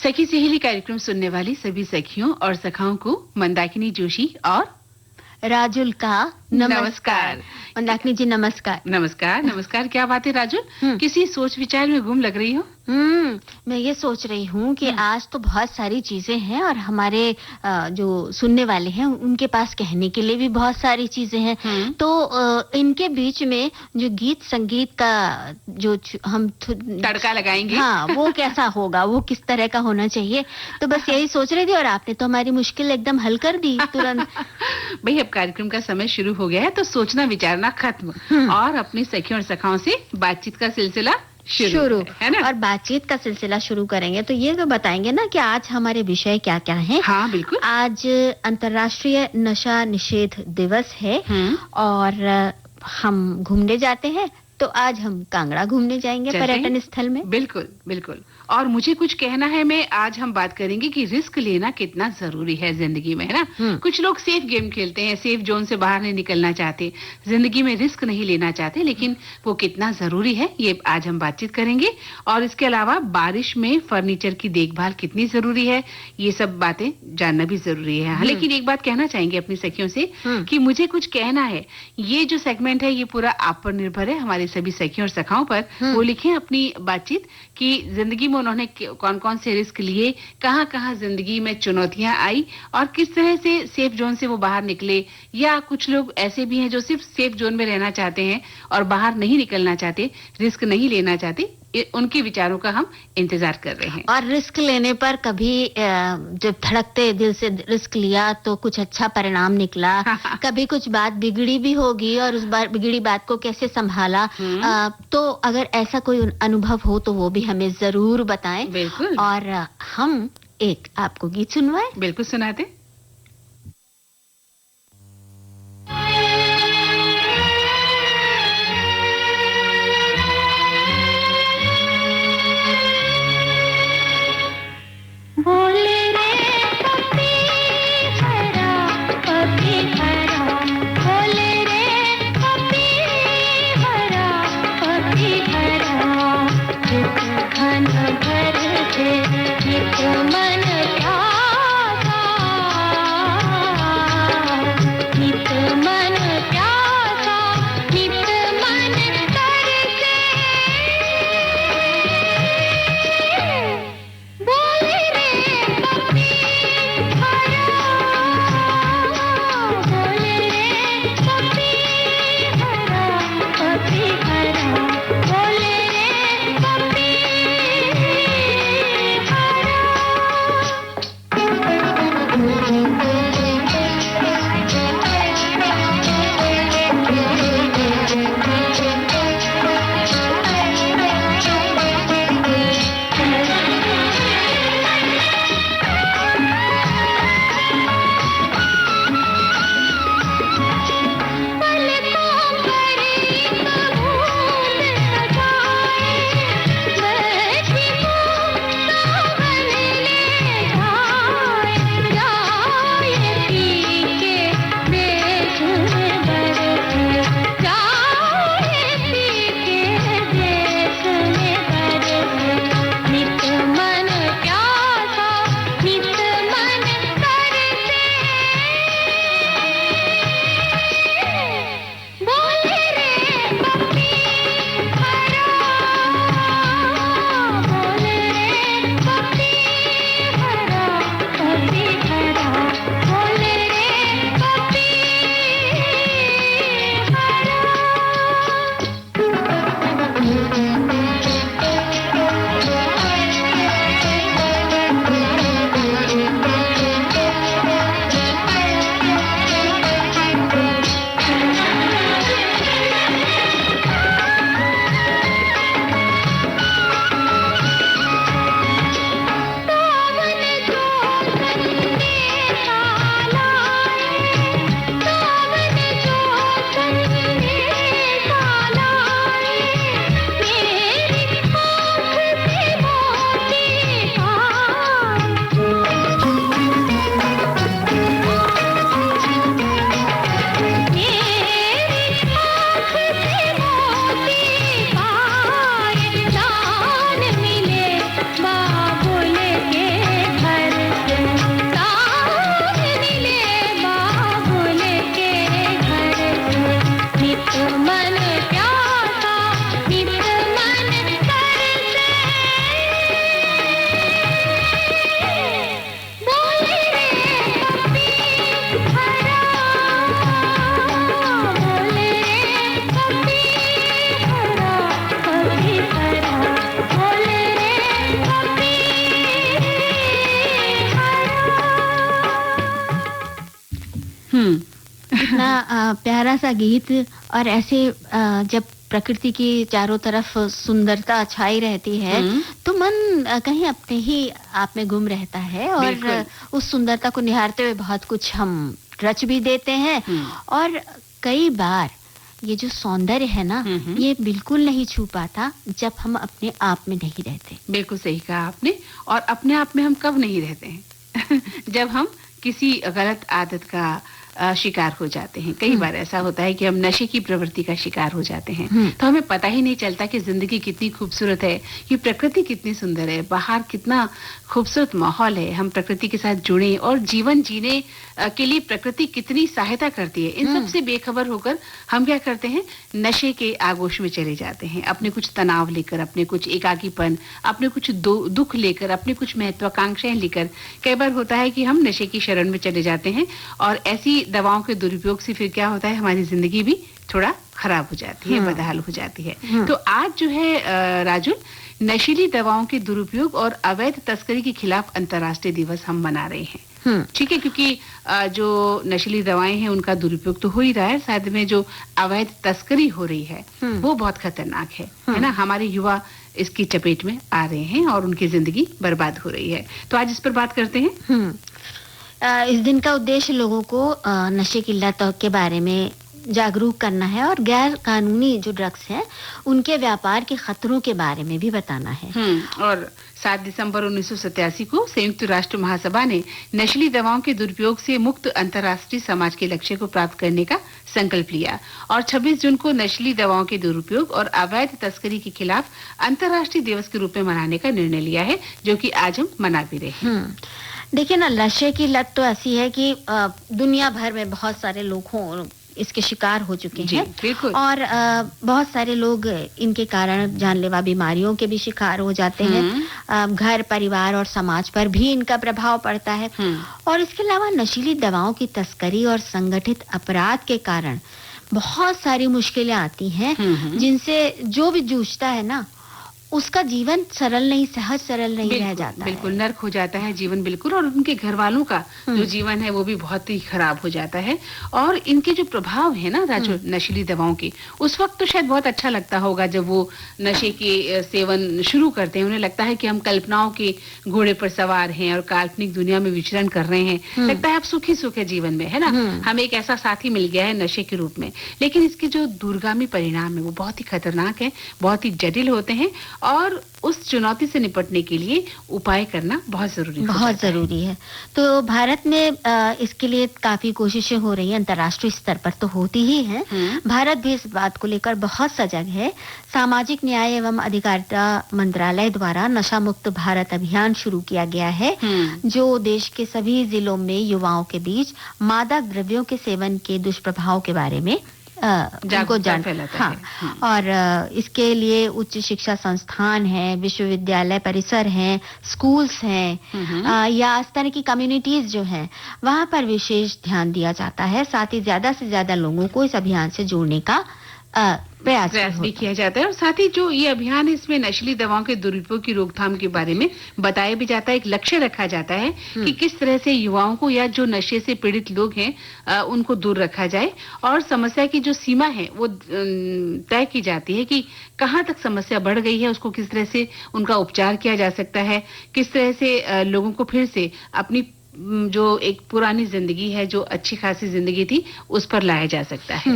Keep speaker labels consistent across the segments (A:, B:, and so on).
A: सखी सहेली कार्यक्रम सुनने वाली सभी सखियों और सखाओं को मंदाकिनी जोशी और
B: राजुल का
A: नमस्कार।
B: मंदाकिनी जी नमस्कार।
A: नमस्कार नमस्कार। क्या बात है राजुल, किसी सोच विचार में गुम लग रही हो?
B: मैं ये सोच रही हूँ कि आज तो बहुत सारी चीजें हैं और हमारे जो सुनने वाले हैं उनके पास कहने के लिए भी बहुत सारी चीजें हैं। तो इनके बीच में जो गीत संगीत का जो हम
A: तड़का लगाएंगे,
B: हाँ, वो कैसा होगा, वो किस तरह का होना चाहिए, तो बस यही सोच रही थी और आपने तो हमारी मुश्किल एकदम हल कर दी तुरंत।
A: भाई अब कार्यक्रम का समय शुरू हो गया है तो सोचना विचारना खत्म और अपनी सखियों और सखाओं से बातचीत का सिलसिला शुरू है ना।
B: और बातचीत का सिलसिला शुरू करेंगे तो ये तो बताएंगे ना कि आज हमारे विषय क्या क्या हैं।
A: हाँ बिल्कुल।
B: आज अंतर्राष्ट्रीय नशा निषेध दिवस है और हम घूमने जाते हैं तो आज हम कांगड़ा घूमने जाएंगे पर्यटन स्थल में।
A: बिल्कुल बिल्कुल। और मुझे कुछ कहना है, मैं आज हम बात करेंगे कि रिस्क लेना कितना जरूरी है जिंदगी में, है ना। कुछ लोग सेफ गेम खेलते हैं, सेफ जोन से बाहर नहीं निकलना चाहते, जिंदगी में रिस्क नहीं लेना चाहते, लेकिन वो कितना जरूरी है ये आज हम बातचीत करेंगे। और इसके अलावा बारिश में फर्नीचर की देखभाल कितनी जरूरी है, ये सब बातें जानना भी जरूरी है। लेकिन एक बात कहना चाहेंगे अपनी सखियों से कि मुझे कुछ कहना है, ये जो सेगमेंट है ये पूरा आप पर निर्भर है, हमारे सभी सखियों और सखाओं पर। वो लिखें अपनी बातचीत कि जिंदगी में उन्होंने कौन कौन से रिस्क लिए, कहां कहां जिंदगी में चुनौतियां आई और किस तरह से सेफ जोन से वो बाहर निकले। या कुछ लोग ऐसे भी हैं जो सिर्फ सेफ जोन में रहना चाहते हैं और बाहर नहीं निकलना चाहते, रिस्क नहीं लेना चाहते। उनके विचारों का हम इंतजार कर रहे हैं।
B: और रिस्क लेने पर कभी जब धड़कते दिल से रिस्क लिया तो कुछ अच्छा परिणाम निकला, कभी कुछ बात बिगड़ी भी होगी और उस बार बिगड़ी बात को कैसे संभाला। तो अगर ऐसा कोई अनुभव हो तो वो भी हमें जरूर बताएं।
A: बिल्कुल।
B: और हम एक आपको गीत सुनवाएं।
A: बिल्कुल सुनाते।
B: मन प्यासा इतना प्यारा सा गीत, और ऐसे जब प्रकृति की चारों तरफ सुंदरता छाई रहती है तो मन कहीं अपने ही आप में गुम रहता है, और उस सुंदरता को निहारते हुए बहुत कुछ हम रच भी देते हैं। और कई बार ये जो सौंदर्य है ना, ये बिल्कुल नहीं छू पाता जब हम अपने आप में नहीं रहते।
A: बिल्कुल सही कहा आपने। और अपने आप में हम कब नहीं रहते हैं? जब हम किसी गलत आदत का शिकार हो जाते हैं। कई बार ऐसा होता है कि हम नशे की प्रवृत्ति का शिकार हो जाते हैं, तो हमें पता ही नहीं चलता कि जिंदगी कितनी खूबसूरत है, कि प्रकृति कितनी सुंदर है, बाहर कितना खूबसूरत माहौल है, हम प्रकृति के साथ जुड़े और जीवन जीने के लिए प्रकृति कितनी सहायता करती है। इन सब से बेखबर होकर हम क्या करते हैं, नशे के आगोश में चले जाते हैं, अपने कुछ तनाव लेकर, अपने कुछ एकाकीपन, अपने कुछ दुख लेकर, अपने कुछ महत्वाकांक्षाएं लेकर कई बार होता है कि हम नशे की शरण में चले जाते हैं। और ऐसी दवाओं के दुरुपयोग से फिर क्या होता है, हमारी जिंदगी भी थोड़ा खराब हो जाती है, बदहाल हो जाती है। तो आज जो है राजू, नशीली दवाओं के दुरुपयोग और अवैध तस्करी के खिलाफ अंतर्राष्ट्रीय दिवस हम मना रहे हैं। ठीक है, क्योंकि जो नशीली दवाएं हैं उनका दुरुपयोग तो हो ही रहा है, साथ में जो अवैध तस्करी हो रही है वो बहुत खतरनाक है ना। हमारे युवा इसकी चपेट में आ रहे हैं और उनकी जिंदगी बर्बाद हो रही है। तो आज इस पर बात करते हैं।
B: इस दिन का उद्देश्य लोगों को नशे की लत के बारे में जागरूक करना है, और गैर कानूनी जो ड्रग्स हैं उनके व्यापार के खतरों के बारे में भी बताना है।
A: और 7 दिसंबर 1987 को संयुक्त राष्ट्र महासभा ने नशीली दवाओं के दुरुपयोग से मुक्त अंतर्राष्ट्रीय समाज के लक्ष्य को प्राप्त करने का संकल्प लिया, और 26 जून को नशीली दवाओं के दुरुपयोग और अवैध तस्करी के खिलाफ अंतर्राष्ट्रीय दिवस के रूप में मनाने का निर्णय लिया है, जो कि आज हम मना भी रहे हैं।
B: देखिए ना, नशे की लत तो ऐसी है कि दुनिया भर में बहुत सारे लोग इसके शिकार हो चुके हैं, और बहुत सारे लोग इनके कारण जानलेवा बीमारियों के भी शिकार हो जाते हैं। घर, परिवार और समाज पर भी इनका प्रभाव पड़ता है। और इसके अलावा नशीली दवाओं की तस्करी और संगठित अपराध के कारण बहुत सारी मुश्किलें आती हैं, जिनसे जो भी जूझता है ना, उसका जीवन सरल नहीं, सहज सरल नहीं रह जाता,
A: बिल्कुल नर्क हो जाता है जीवन, बिल्कुल। और उनके घर वालों का जो जीवन है वो भी बहुत ही खराब हो जाता है। और इनके जो प्रभाव है ना राजू, नशीली दवाओं के, उस वक्त तो शायद बहुत अच्छा लगता होगा जब वो नशे के सेवन शुरू करते हैं। उन्हें लगता है कि हम कल्पनाओं के घोड़े पर सवार हैं और काल्पनिक दुनिया में विचरण कर रहे हैं। लगता है आप सुखी सुख है जीवन में, है ना, हमें एक ऐसा साथी मिल गया है नशे के रूप में। लेकिन इसके जो दूरगामी परिणाम है वो बहुत ही खतरनाक है, बहुत ही जटिल होते हैं, और उस चुनौती से निपटने के लिए उपाय करना बहुत जरूरी
B: है। तो भारत में इसके लिए काफी कोशिशें हो रही हैं, अंतर्राष्ट्रीय स्तर पर तो होती ही हैं। भारत भी इस बात को लेकर बहुत सजग है। सामाजिक न्याय एवं अधिकारिता मंत्रालय द्वारा नशा मुक्त भारत अभियान शुरू किया गया है, जो देश के सभी जिलों में युवाओं के बीच मादक द्रव्यों के सेवन के दुष्प्रभाव के बारे में
A: फैलाता है।
B: और इसके लिए उच्च शिक्षा संस्थान है, विश्वविद्यालय परिसर हैं, स्कूल्स हैं, या इस तरह की कम्युनिटीज जो हैं, वहां पर विशेष ध्यान दिया जाता है। साथ ही ज्यादा से ज्यादा लोगों को इस अभियान से जोड़ने का प्रयास
A: भी किया जाता है। और साथ ही जो ये अभियान है, इसमें नशीली दवाओं के दुरुपयोग की रोकथाम के बारे में बताया भी जाता है। एक लक्ष्य रखा जाता है कि किस तरह से युवाओं को या जो नशे से पीड़ित लोग हैं उनको दूर रखा जाए, और समस्या की जो सीमा है वो तय की जाती है कि कहाँ तक समस्या बढ़ गई है, उसको किस तरह से उनका उपचार किया जा सकता है, किस तरह से लोगों को फिर से अपनी जो एक पुरानी जिंदगी है, जो अच्छी खासी जिंदगी थी, उस पर लाया जा सकता है।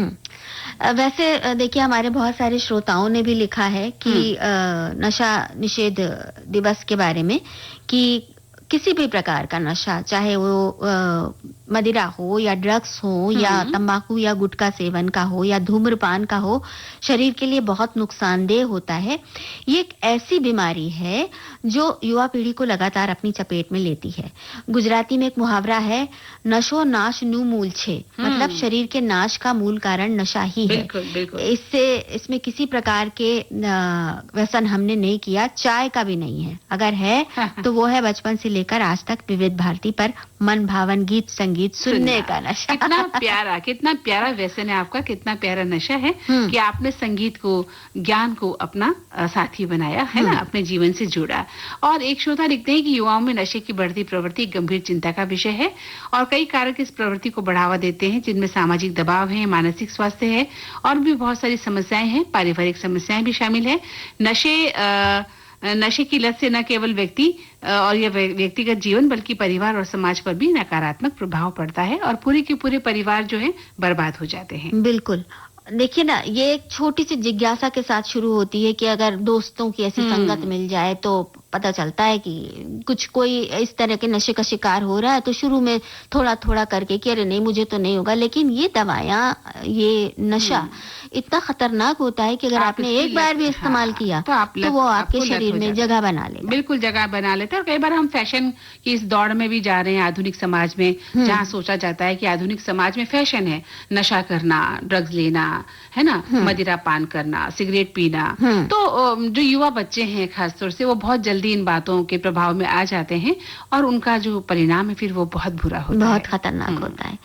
B: वैसे देखिए, हमारे बहुत सारे श्रोताओं ने भी लिखा है कि नशा निषेध दिवस के बारे में, कि किसी भी प्रकार का नशा, चाहे वो मदिरा हो या ड्रग्स हो या तंबाकू या गुटखा सेवन का हो या धूम्रपान का हो, शरीर के लिए बहुत नुकसानदेह होता है। ये एक ऐसी बीमारी है जो युवा पीढ़ी को लगातार अपनी चपेट में लेती है। गुजराती में एक मुहावरा है, नशो नाश नु मूल छे, मतलब शरीर के नाश का मूल कारण नशा ही है। इसमें किसी प्रकार के व्यसन हमने नहीं किया, चाय का भी नहीं है। अगर है तो वो है बचपन से लेकर आज तक विविध भारती पर मन भावन गीत संगीत संगीत सुनने का नशा।
A: कितना प्यारा व्यसन है आपका, कितना प्यारा नशा है कि आपने संगीत को, ज्ञान को अपना साथी बनाया है ना, अपने जीवन से जोड़ा। और एक श्रोता लिखते हैं कि युवाओं में नशे की बढ़ती प्रवृत्ति गंभीर चिंता का विषय है और कई कारक इस प्रवृत्ति को बढ़ावा देते हैं, जिनमें सामाजिक दबाव है, मानसिक स्वास्थ्य है और भी बहुत सारी समस्याएं हैं, पारिवारिक समस्याएं भी शामिल है। नशे की लत से न केवल व्यक्ति और यह व्यक्तिगत जीवन बल्कि परिवार और समाज पर भी नकारात्मक प्रभाव पड़ता है और पूरे के पूरे परिवार जो है बर्बाद हो जाते हैं।
B: बिल्कुल। देखिए ना, ये एक छोटी सी जिज्ञासा के साथ शुरू होती है कि अगर दोस्तों की ऐसी संगत मिल जाए तो पता चलता है कि कुछ कोई इस तरह के नशे का शिकार हो रहा है, तो शुरू में थोड़ा थोड़ा करके कि अरे नहीं मुझे तो नहीं होगा, लेकिन ये दवाइयाँ, ये नशा इतना खतरनाक होता है कि अगर आपने एक बार भी इस्तेमाल किया तो वो आपके शरीर में जगह बना लेगा।
A: बिल्कुल जगह बना लेता है। और कई बार हम फैशन की इस दौड़ में भी जा रहे हैं आधुनिक समाज में, जहाँ सोचा जाता है कि आधुनिक समाज में फैशन है नशा करना, ड्रग्स लेना, है ना, मदिरा पान करना, सिगरेट पीना। तो जो युवा बच्चे हैं खासतौर से, वो बहुत जल्दी इन बातों के प्रभाव में आ जाते हैं और उनका जो परिणाम है फिर वो बहुत बुरा होता है,
B: बहुत खतरनाक होता है।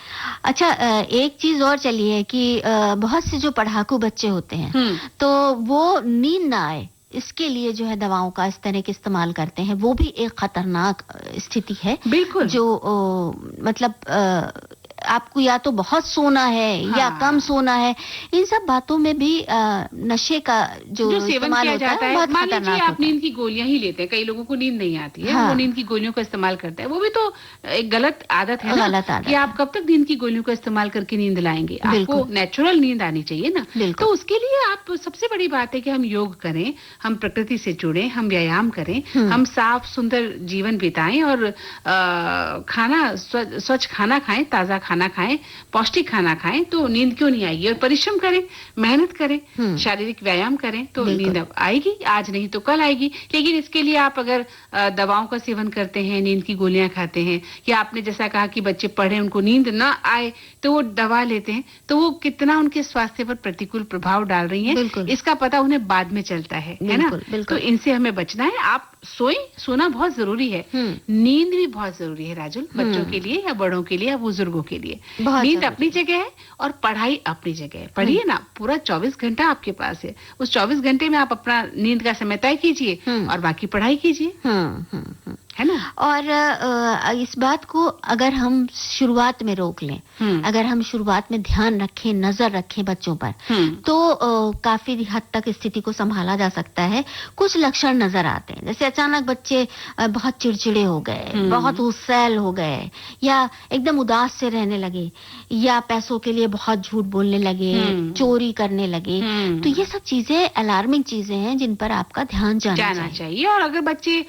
B: अच्छा, एक चीज और चली है कि बहुत से जो पढ़ाकू बच्चे होते हैं तो वो नींद ना आए इसके लिए जो है दवाओं का इस तरह के इस्तेमाल करते हैं, वो भी एक खतरनाक स्थिति है।
A: बिल्कुल।
B: जो मतलब आपको या तो बहुत सोना है या कम सोना है, इन सब बातों में भी नशे का जो
A: सेवन किया जाता है। मान लीजिए आप नींद की गोलियां ही लेते हैं, कई लोगों को नींद नहीं आती है, वो नींद की गोलियों का इस्तेमाल करते हैं, वो भी तो एक गलत आदत है ना, कि आप कब तक नींद की गोलियों का इस्तेमाल करके नींद लाएंगे। आपको नेचुरल नींद आनी चाहिए ना, तो उसके लिए आप, सबसे बड़ी बात है कि हम योग करें, हम प्रकृति से जुड़ें, हम व्यायाम करें, हम साफ सुंदर जीवन बिताएं और खाना स्वच्छ खाना खाएं, ताजा खाना खाएं, पौष्टिक खाना खाएं, तो नींद क्यों नहीं आएगी। और परिश्रम करें, मेहनत करें, शारीरिक व्यायाम करें, तो नींद अब आएगी, आज नहीं तो कल आएगी। लेकिन इसके लिए आप अगर दवाओं का सेवन करते हैं, नींद की गोलियां खाते हैं, या आपने जैसा कहा कि बच्चे पढ़े उनको नींद ना आए तो वो दवा लेते हैं, तो वो कितना उनके स्वास्थ्य पर प्रतिकूल प्रभाव डाल रही है, इसका पता उन्हें बाद में चलता है ना। तो इनसे हमें बचना है। आप सोना बहुत जरूरी है, नींद भी बहुत जरूरी है राजुल, बच्चों के लिए या बड़ों के लिए या बुजुर्गों के लिए। नींद अपनी जगह है और पढ़ाई अपनी जगह है। पढ़िए ना, पूरा 24 घंटा आपके पास है, उस 24 घंटे में आप अपना नींद का समय तय कीजिए और बाकी पढ़ाई कीजिए, है ना।
B: और इस बात को अगर हम शुरुआत में रोक लें, अगर हम शुरुआत में ध्यान रखें, नजर रखें बच्चों पर, तो काफी हद तक स्थिति को संभाला जा सकता है। कुछ लक्षण नजर आते हैं, जैसे अचानक बच्चे बहुत चिड़चिड़े हो गए, बहुत गुस्सैल हो गए, या एकदम उदास से रहने लगे, या पैसों के लिए बहुत झूठ बोलने लगे, चोरी करने लगे। तो ये सब चीजें अलार्मिंग चीजें हैं जिन पर आपका ध्यान जाना चाहिए।
A: और अगर बच्चे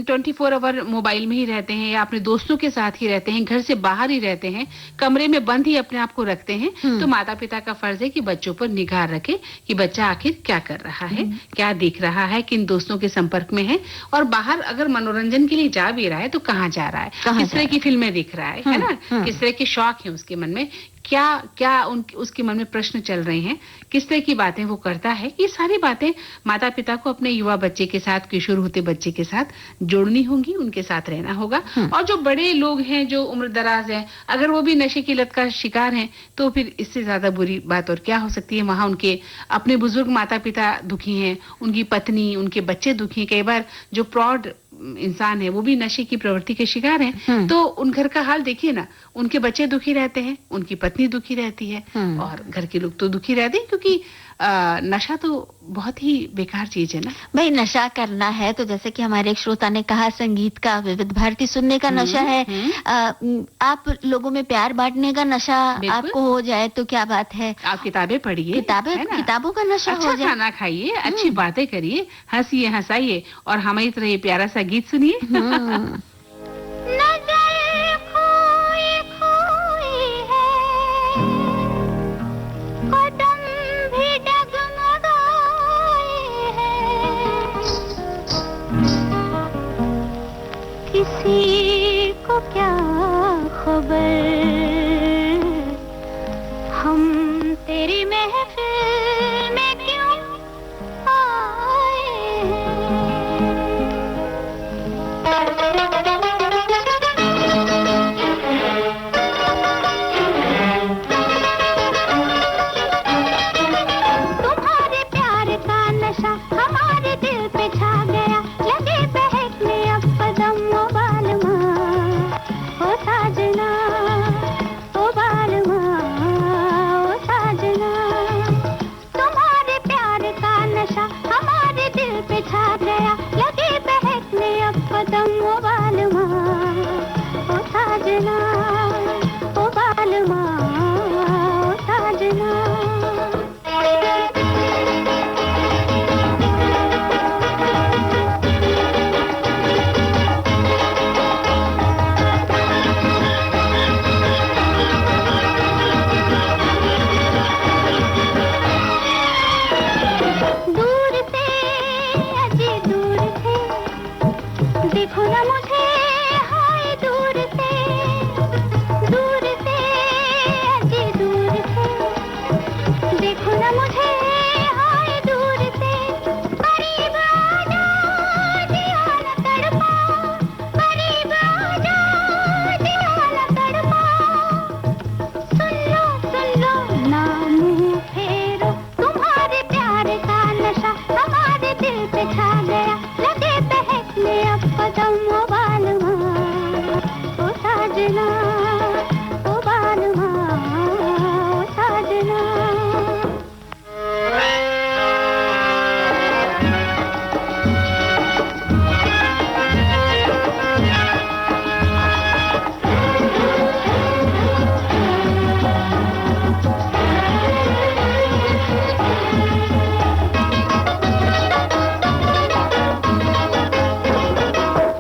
A: 24 आवर मोबाइल में ही रहते हैं या अपने दोस्तों के साथ ही रहते हैं, घर से बाहर ही रहते हैं, कमरे में बंद ही अपने आप को रखते हैं, तो माता पिता का फर्ज है कि बच्चों पर निगाह रखे कि बच्चा आखिर क्या कर रहा है, क्या देख रहा है, किन दोस्तों के संपर्क में है, और बाहर अगर मनोरंजन के लिए जा भी रहा है तो कहाँ जा रहा है, किस तरह की फिल्में देख रहा है ना, किस तरह के शौक है उसके मन में, क्या उसके मन में प्रश्न चल रहे हैं, किस तरह की बातें वो करता है। ये सारी बातें माता पिता को अपने युवा बच्चे के साथ, किशोर होते बच्चे के साथ जोड़नी होंगी, उनके साथ रहना होगा। और जो बड़े लोग हैं, जो उम्र दराज हैं, अगर वो भी नशे की लत का शिकार हैं, तो फिर इससे ज्यादा बुरी बात और क्या हो सकती है। वहां उनके अपने बुजुर्ग माता पिता दुखी हैं, उनकी पत्नी, उनके बच्चे दुखी हैं। कई बार जो प्रौढ़ इंसान है वो भी नशे की प्रवृत्ति के शिकार हैं, तो उन घर का हाल देखिए ना, उनके बच्चे दुखी रहते हैं, उनकी पत्नी दुखी रहती है, और घर के लोग तो दुखी रहते हैं, क्योंकि नशा तो बहुत ही बेकार चीज है ना
B: भाई। नशा करना है तो जैसे कि हमारे एक श्रोता ने कहा, संगीत का, विविध भारती सुनने का नशा है। आप लोगों में प्यार बांटने का नशा आपको हो जाए तो क्या बात है।
A: आप किताबें पढ़िए,
B: किताबों का नशा
A: अच्छा
B: हो जाए,
A: खाना खाइए, अच्छी बातें करिए, हंसिए, हंसाइए, और हमारी तरह ये प्यारा सा गीत सुनिए।
B: किसी को क्या खबर, हम तेरी महफिल में क्यों आए हैं। न मुझे हाय दूर से करीब आजा, जिया न तड़पा, करीब आजा, जिया न तड़पा। सुन लो ना मुँह फेरो, तुम्हारे प्यार का नशा हमारे दिल पे छा गया, लगे बहकने अब कदम ओ बालमा, ओ साजना, ओ बालमा, ओ साजना।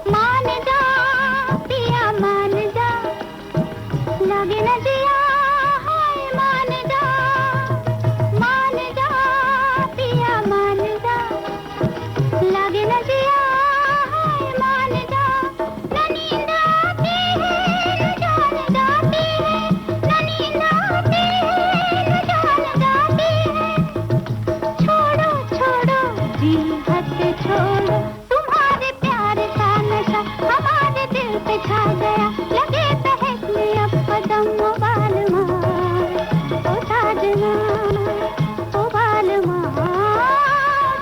B: मान जा पिया मान जा, लगे न जिया हाय मान जा पिया मान जा, लगे न जिया हाय मान जा। न नींद आती है न जान जाती है, न नींद आती है न जान जाती है। छोड़ो छोड़ो जी हद छोड़ो, तुम्हारे प्यार का नशा हमारे दिल पे छा गया, लगे बहकने अब कदम ओ बालमा, ओ साजना, ओ बालमा, ओ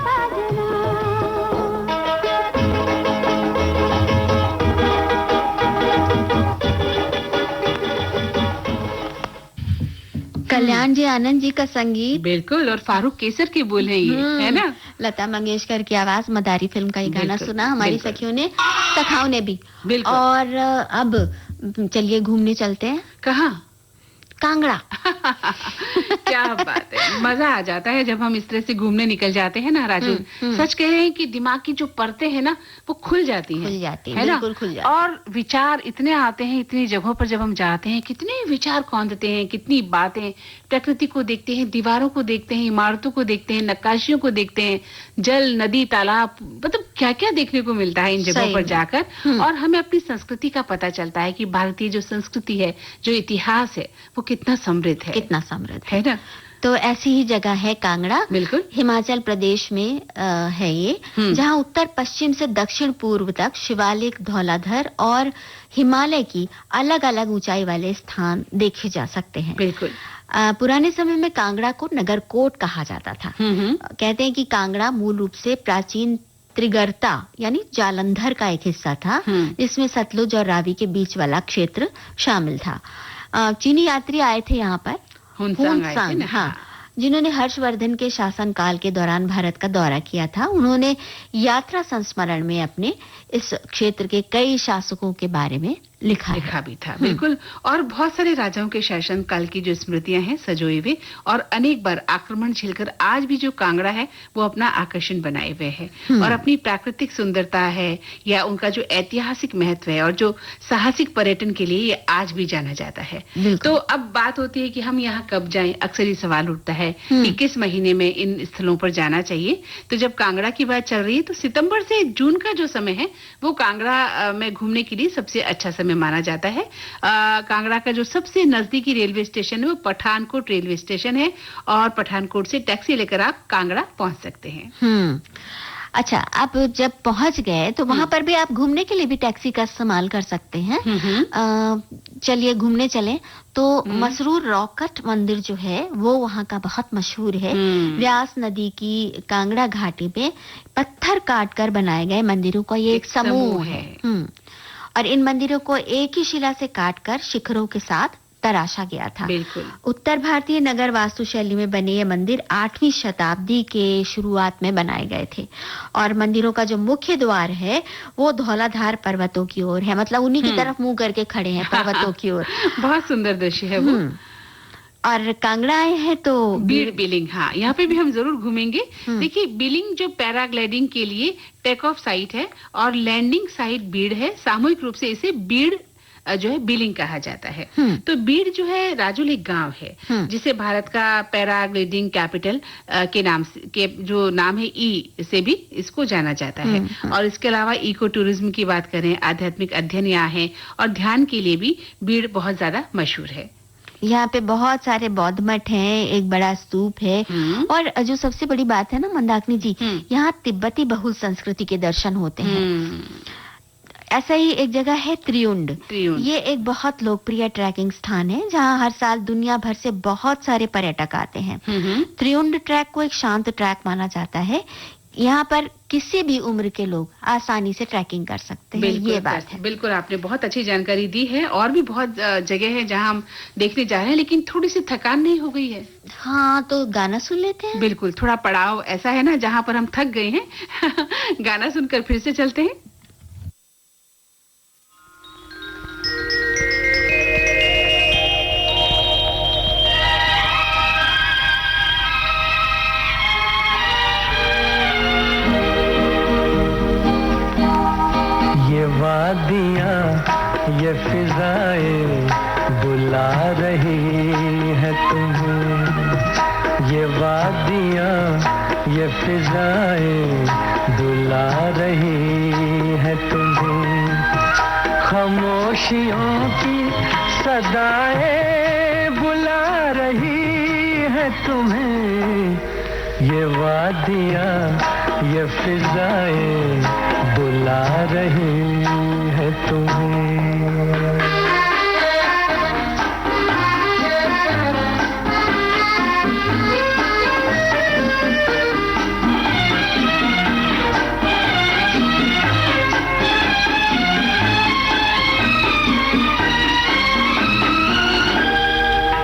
B: साजना। कल्याण जी आनंद जी का संगीत,
A: बिल्कुल, और फारूक केसर के बोल हैं ये, है ना?
B: लता मंगेशकर की आवाज, मदारी फिल्म का ये गाना
A: बिल्कुल,
B: सुना हमारी
A: बिल्कुल।
B: सखियों ने, सखाओं ने भी।
A: बिल्कुल।
B: और अब चलिए घूमने चलते हैं
A: कहाँ?
B: कांगड़ा।
A: क्या बात है, मजा आ जाता है जब हम इस तरह से घूमने निकल जाते हैं ना राजू। सच कह रहे हैं कि दिमाग की जो परतें हैं ना वो खुल जाती हैं,
B: खुल जाती हैं,
A: है ना?
B: बिल्कुल खुल जाती
A: और विचार इतने आते हैं, इतनी जगहों पर जब हम जाते हैं कितने विचार कौंधते हैं, कितनी बातें, प्रकृति को देखते हैं, दीवारों को देखते हैं, इमारतों को देखते हैं, नक्काशियों को देखते हैं, जल, नदी, तालाब, मतलब क्या क्या देखने को मिलता है इन जगहों
B: सही
A: पर
B: में।
A: जाकर। और हमें अपनी संस्कृति का पता चलता है कि भारतीय जो संस्कृति है, जो इतिहास है, वो कितना समृद्ध है,
B: कितना समृद्ध
A: है ना?
B: तो ऐसी ही जगह है कांगड़ा,
A: बिल्कुल।
B: हिमाचल प्रदेश में है ये, जहाँ उत्तर पश्चिम से दक्षिण पूर्व तक शिवालिक, धौलाधर और हिमालय की अलग अलग ऊंचाई वाले स्थान देखे जा सकते हैं।
A: बिल्कुल।
B: पुराने समय में कांगड़ा को नगरकोट कहा जाता था। कहते हैं कि कांगड़ा मूल रूप से प्राचीन त्रिगर्ता यानी जालंधर का एक हिस्सा था, जिसमें सतलुज और रावी के बीच वाला क्षेत्र शामिल था। चीनी यात्री आए थे यहाँ पर,
A: हुनसांग,
B: हाँ, जिन्होंने हर्षवर्धन के शासनकाल के दौरान भारत का दौरा किया था। उन्होंने यात्रा संस्मरण में अपने इस क्षेत्र के कई शासकों के बारे में लिखा
A: भी था। बिल्कुल। और बहुत सारे राजाओं के शासन काल की जो स्मृतियां हैं सजोए हुए, और अनेक बार आक्रमण झेलकर आज भी जो कांगड़ा है वो अपना आकर्षण बनाए हुए है, और अपनी प्राकृतिक सुंदरता है या उनका जो ऐतिहासिक महत्व है और जो साहसिक पर्यटन के लिए ये आज भी जाना जाता है। तो अब बात होती है कि हम यहाँ कब जाएं। अक्सर ये सवाल उठता है कि किस महीने में इन स्थलों पर जाना चाहिए। तो जब कांगड़ा की बात चल रही है तो सितंबर से जून का जो समय है वो कांगड़ा में घूमने के लिए सबसे अच्छा समय माना जाता है। कांगड़ा का जो सबसे नजदीकी रेलवे स्टेशन है वो पठानकोट रेलवे स्टेशन है, और पठानकोट से टैक्सी लेकर आप कांगड़ा पहुंच सकते हैं।
B: अच्छा, आप जब पहुंच गए तो वहां पर भी आप घूमने के लिए भी टैक्सी का इस्तेमाल कर सकते हैं। चलिए घूमने चलें तो मसरूर रॉकेट मंदिर जो है वो वहां का बहुत मशहूर है। व्यास नदी की कांगड़ा घाटी पे पत्थर काट कर बनाए गए मंदिरों का ये एक समूह है। और इन मंदिरों को एक ही शिला से काटकर शिखरों के साथ तराशा गया था।
A: बिल्कुल।
B: उत्तर भारतीय नगर वास्तुशैली में बने ये मंदिर 8वीं शताब्दी के शुरुआत में बनाए गए थे, और मंदिरों का जो मुख्य द्वार है वो धौलाधार पर्वतों की ओर है, मतलब उन्हीं की तरफ मुंह करके खड़े हैं पर्वतों की ओर।
A: बहुत सुंदर दृश्य है वो।
B: और कांगड़ा आए हैं तो
A: बीड़ बिलिंग, हाँ, यहाँ पे भी हम जरूर घूमेंगे। देखिए, बिलिंग जो पैराग्लाइडिंग के लिए टेक ऑफ साइट है और लैंडिंग साइट बीड़ है। सामूहिक रूप से इसे बीड़ जो है बिलिंग कहा जाता है। तो बीड़ जो है राजुल एक गांव है जिसे भारत का पैराग्लाइडिंग कैपिटल के नाम से, के जो नाम है ई से भी इसको जाना जाता है। और इसके अलावा इको टूरिज्म की बात करें, आध्यात्मिक अध्ययन यहाँ है और ध्यान के लिए भी बीड़ बहुत ज्यादा मशहूर है।
B: यहाँ पे बहुत सारे बौद्ध मठ हैं, एक बड़ा स्तूप है और जो सबसे बड़ी बात है ना मंदाकिनी जी, यहाँ तिब्बती बहुल संस्कृति के दर्शन होते हैं। ऐसा ही एक जगह है त्रियुंड। ये एक बहुत लोकप्रिय ट्रैकिंग स्थान है जहाँ हर साल दुनिया भर से बहुत सारे पर्यटक आते हैं। त्रियुंड ट्रैक को एक शांत ट्रैक माना जाता है। यहाँ पर किसी भी उम्र के लोग आसानी से ट्रैकिंग कर सकते हैं। ये बात है।
A: बिल्कुल, आपने बहुत अच्छी जानकारी दी है। और भी बहुत जगह है जहाँ हम देखने जा रहे हैं, लेकिन थोड़ी सी थकान नहीं हो गई है?
B: हाँ, तो गाना सुन लेते हैं।
A: बिल्कुल, थोड़ा पड़ाव ऐसा है ना जहाँ पर हम थक गए हैं। गाना सुनकर फिर से चलते हैं।
C: वादियाँ ये फिजाएं बुला रही है तुम्हें। ये वादियाँ ये फिजाएं बुला रही है तुम्हें। खामोशियों की सदाएं बुला रही है तुम्हें। ये वादियाँ ये फिजाएं बुला रही है तुम्हें।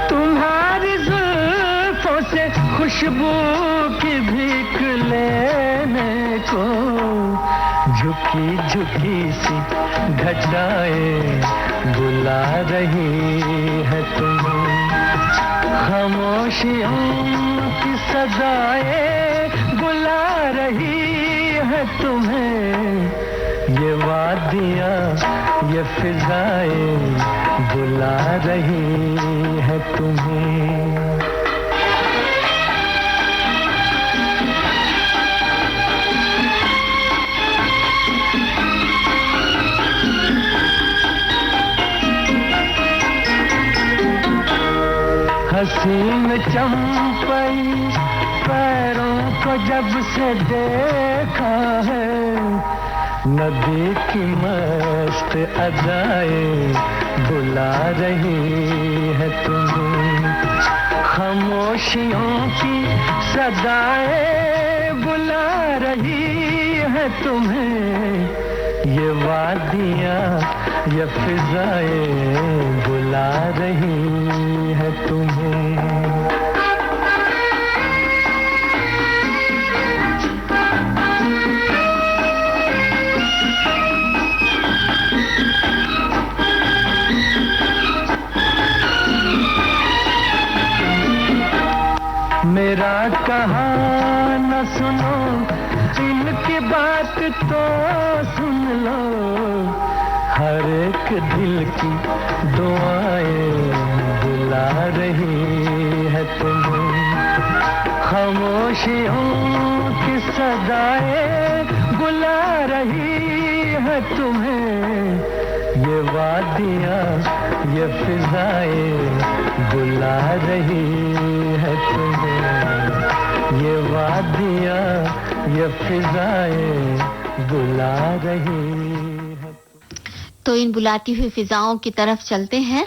C: तुम्हारी जुल्फों से खुशबू की भीख लेने को झुकी झुकी सी घटाएं बुला रही है तुम्हें। खामोशियों की सदाएं बुला रही है तुम्हें। ये वादियाँ ये फिजाएं बुला रही है तुम्हें। हसीन चंपई पैरों को जब से देखा है, नदी की मस्त अदाएं बुला रही है तुम्हें। खामोशियों की सदाएं बुला रही है तुम्हें। ये वादियाँ ये फिजाएं बुला रही है तुम्हें। मेरा कहा न सुनो, इनकी बात तो सुन लो। हर एक दिल की दुआएं बुला रही है तुम्हें। खामोशियों की सदाएं बुला रही है तुम्हें। ये वादियाँ ये फिजाएं बुला रही है तुम्हें। ये वादियाँ ये फिजाएं बुला रही है।
B: तो इन बुलाती हुई फिजाओं की तरफ चलते हैं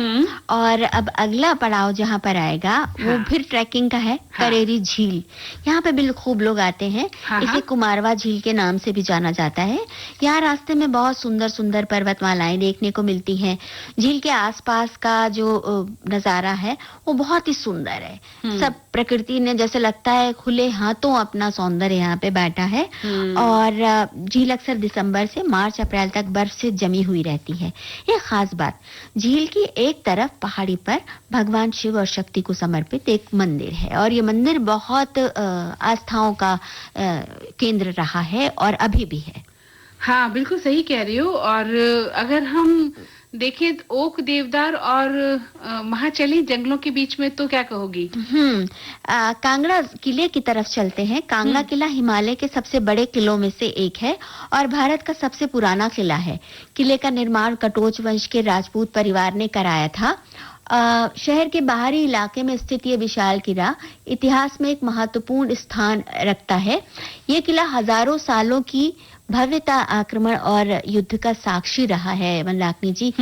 B: और अब अगला पड़ाव जहाँ पर आएगा वो फिर ट्रैकिंग का है। करेरी झील, यहाँ पे बिल्कुल खूब लोग आते हैं। इसे कुमारवा झील के नाम से भी जाना जाता है। यहाँ रास्ते में बहुत सुंदर सुंदर पर्वतमालाएं देखने को मिलती हैं। झील के आसपास का जो नजारा है वो बहुत ही सुंदर है। सब प्रकृति ने जैसे लगता है खुले हाथों अपना सौंदर्य यहाँ पे बैठा है। और झील अक्सर दिसंबर से मार्च अप्रैल तक बर्फ से जमी हुई रहती है। एक खास बात, झील की एक तरफ पहाड़ी पर भगवान शिव और शक्ति को समर्पित एक मंदिर है और ये मंदिर बहुत आस्थाओं का केंद्र रहा है और अभी भी है।
A: हाँ, बिल्कुल सही कह रही हो। और अगर हम देखें ओक, देवदार और महाचली जंगलों के बीच में तो क्या कहोगी?
B: कांगड़ा किले की तरफ चलते हैं। कांगड़ा किला हिमालय के सबसे बड़े किलों में से एक है और भारत का सबसे पुराना किला है। किले का निर्माण कटोच वंश के राजपूत परिवार ने कराया था शहर के बाहरी इलाके में स्थित ये विशाल किला इतिहास में एक महत्वपूर्ण स्थान रखता है। ये किला हजारों सालों की भव्यता, आक्रमण और युद्ध का साक्षी रहा है मंदाकिनी जी।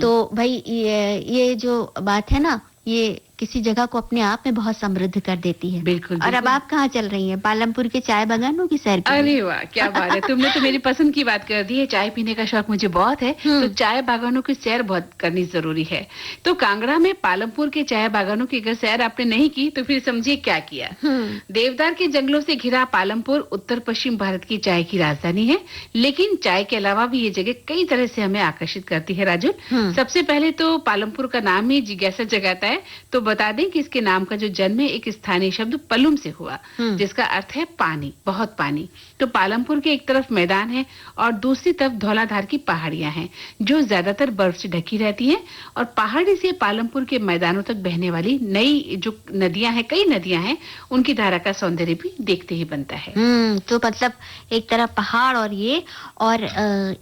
B: तो भाई ये जो बात है ना, ये किसी जगह को अपने आप में बहुत समृद्ध कर देती है।
A: बिल्कुल,
B: और अब आप कहाँ चल रही हैं? पालमपुर के चाय बागानों की सैर के लिए?
A: अरे वाह, क्या बात है, तुमने तो मेरी पसंद की बात कर दी है। चाय पीने का शौक मुझे बहुत है, तो चाय बागानों की सैर बहुत करनी जरूरी है। तो कांगड़ा में पालमपुर के चाय बागानों की अगर सैर आपने नहीं की तो फिर समझिए क्या किया। देवदार के जंगलों से घिरा पालमपुर उत्तर पश्चिम भारत की चाय की राजधानी है, लेकिन चाय के अलावा भी ये जगह कई तरह से हमें आकर्षित करती है। राजू, सबसे पहले तो पालमपुर का नाम ही जिज्ञासा जगाता है, तो बता दें कि इसके नाम का जो जन्म है एक स्थानीय शब्द पलुम से हुआ, जिसका अर्थ है पानी, बहुत पानी। तो पालमपुर के एक तरफ मैदान है और दूसरी तरफ धौलाधार की पहाड़ियां हैं, जो ज्यादातर बर्फ से ढकी रहती हैं, और पहाड़ी से पालमपुर के मैदानों तक बहने वाली नई जो नदियां हैं, कई नदियां हैं, उनकी धारा का सौंदर्य भी देखते ही बनता है।
B: तो मतलब एक तरफ पहाड़ और ये, और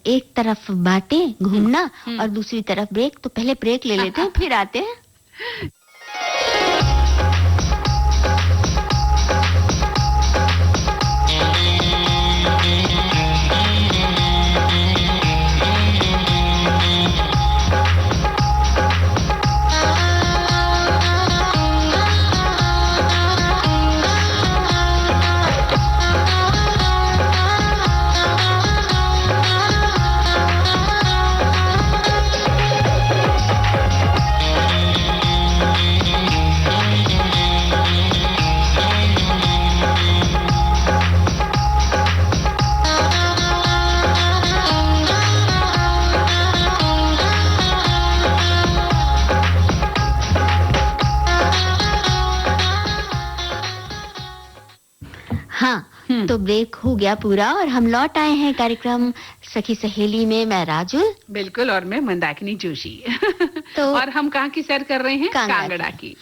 B: एक तरफ बातें घूमना और दूसरी तरफ ब्रेक। तो पहले ब्रेक ले लेते हैं, फिर आते हैं। तो ब्रेक हो गया पूरा और हम लौट आए हैं कार्यक्रम सखी सहेली में। मैं राजुल,
A: बिल्कुल, और मैं मंदाकिनी जोशी।
B: तो
A: और हम कहाँ की सैर कर रहे हैं? कांगड़ा की।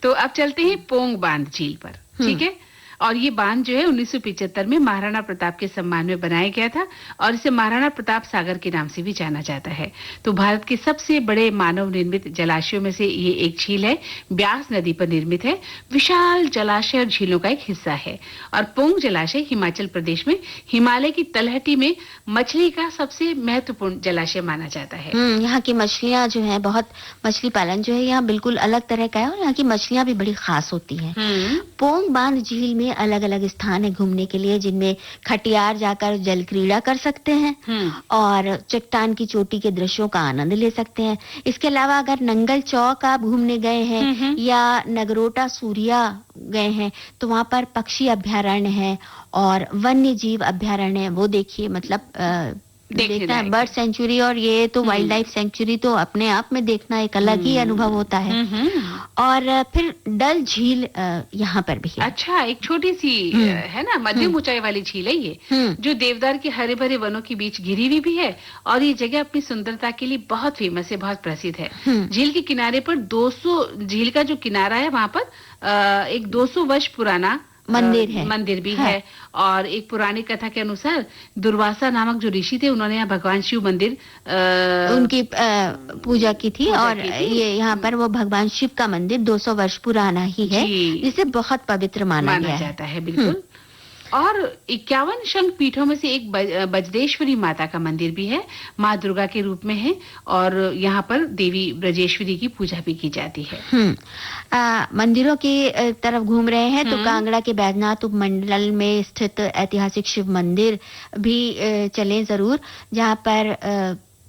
A: तो अब चलते हैं पोंग बांध झील पर, ठीक है। और ये बांध जो है 1975 में महाराणा प्रताप के सम्मान में बनाया गया था, और इसे महाराणा प्रताप सागर के नाम से भी जाना जाता है। तो भारत के सबसे बड़े मानव निर्मित जलाशयों में से ये एक झील है, ब्यास नदी पर निर्मित है। विशाल जलाशय और झीलों का एक हिस्सा है। और पोंग जलाशय हिमाचल प्रदेश में हिमालय की तलहटी में मछली का सबसे महत्वपूर्ण जलाशय माना जाता है।
B: यहाँ की मछलियाँ जो है, बहुत मछली पालन जो है यहाँ बिल्कुल अलग तरह का है, और यहाँ की मछलियाँ भी बड़ी खास होती है। पोंग बांध झील में अलग अलग स्थान है घूमने के लिए, जिनमें खटियार जाकर जल क्रीड़ा कर सकते हैं और चट्टान की चोटी के दृश्यों का आनंद ले सकते हैं। इसके अलावा अगर नंगल चौक आप घूमने गए हैं या नगरोटा सूर्या गए हैं, तो वहाँ पर पक्षी अभ्यारण्य है और वन्य जीव अभ्यारण्य है, वो देखिए। मतलब देखना है बर्ड सेंचुरी और ये तो वाइल्ड लाइफ सेंचुरी, तो अपने आप में देखना एक अलग ही अनुभव होता है। और फिर डल झील यहाँ पर भी है।
A: अच्छा, एक छोटी सी है ना, मध्यम ऊंचाई वाली झील है ये, जो देवदार के हरे भरे वनों के बीच घिरी हुई भी है, और ये जगह अपनी सुंदरता के लिए बहुत फेमस है, बहुत प्रसिद्ध है। झील के किनारे पर 200, झील का जो किनारा है वहाँ पर एक 200 वर्ष पुराना मंदिर भी है। और एक पुरानी कथा के अनुसार दुर्वासा नामक जो ऋषि थे, उन्होंने यहाँ भगवान शिव मंदिर
B: उनकी पूजा की थी, और ये यहाँ पर वो भगवान शिव का मंदिर 200 वर्ष पुराना ही है, जिसे बहुत पवित्र माना
A: जाता है। बिल्कुल। और 51 शंख पीठों में से एक बजदेश्वरी माता का मंदिर भी है, माँ दुर्गा के रूप में है, और यहाँ पर देवी ब्रजेश्वरी की पूजा भी की जाती है।
B: मंदिरों की तरफ घूम रहे हैं तो कांगड़ा के बैजनाथ उपमंडल में स्थित ऐतिहासिक शिव मंदिर भी चलें जरूर, जहाँ पर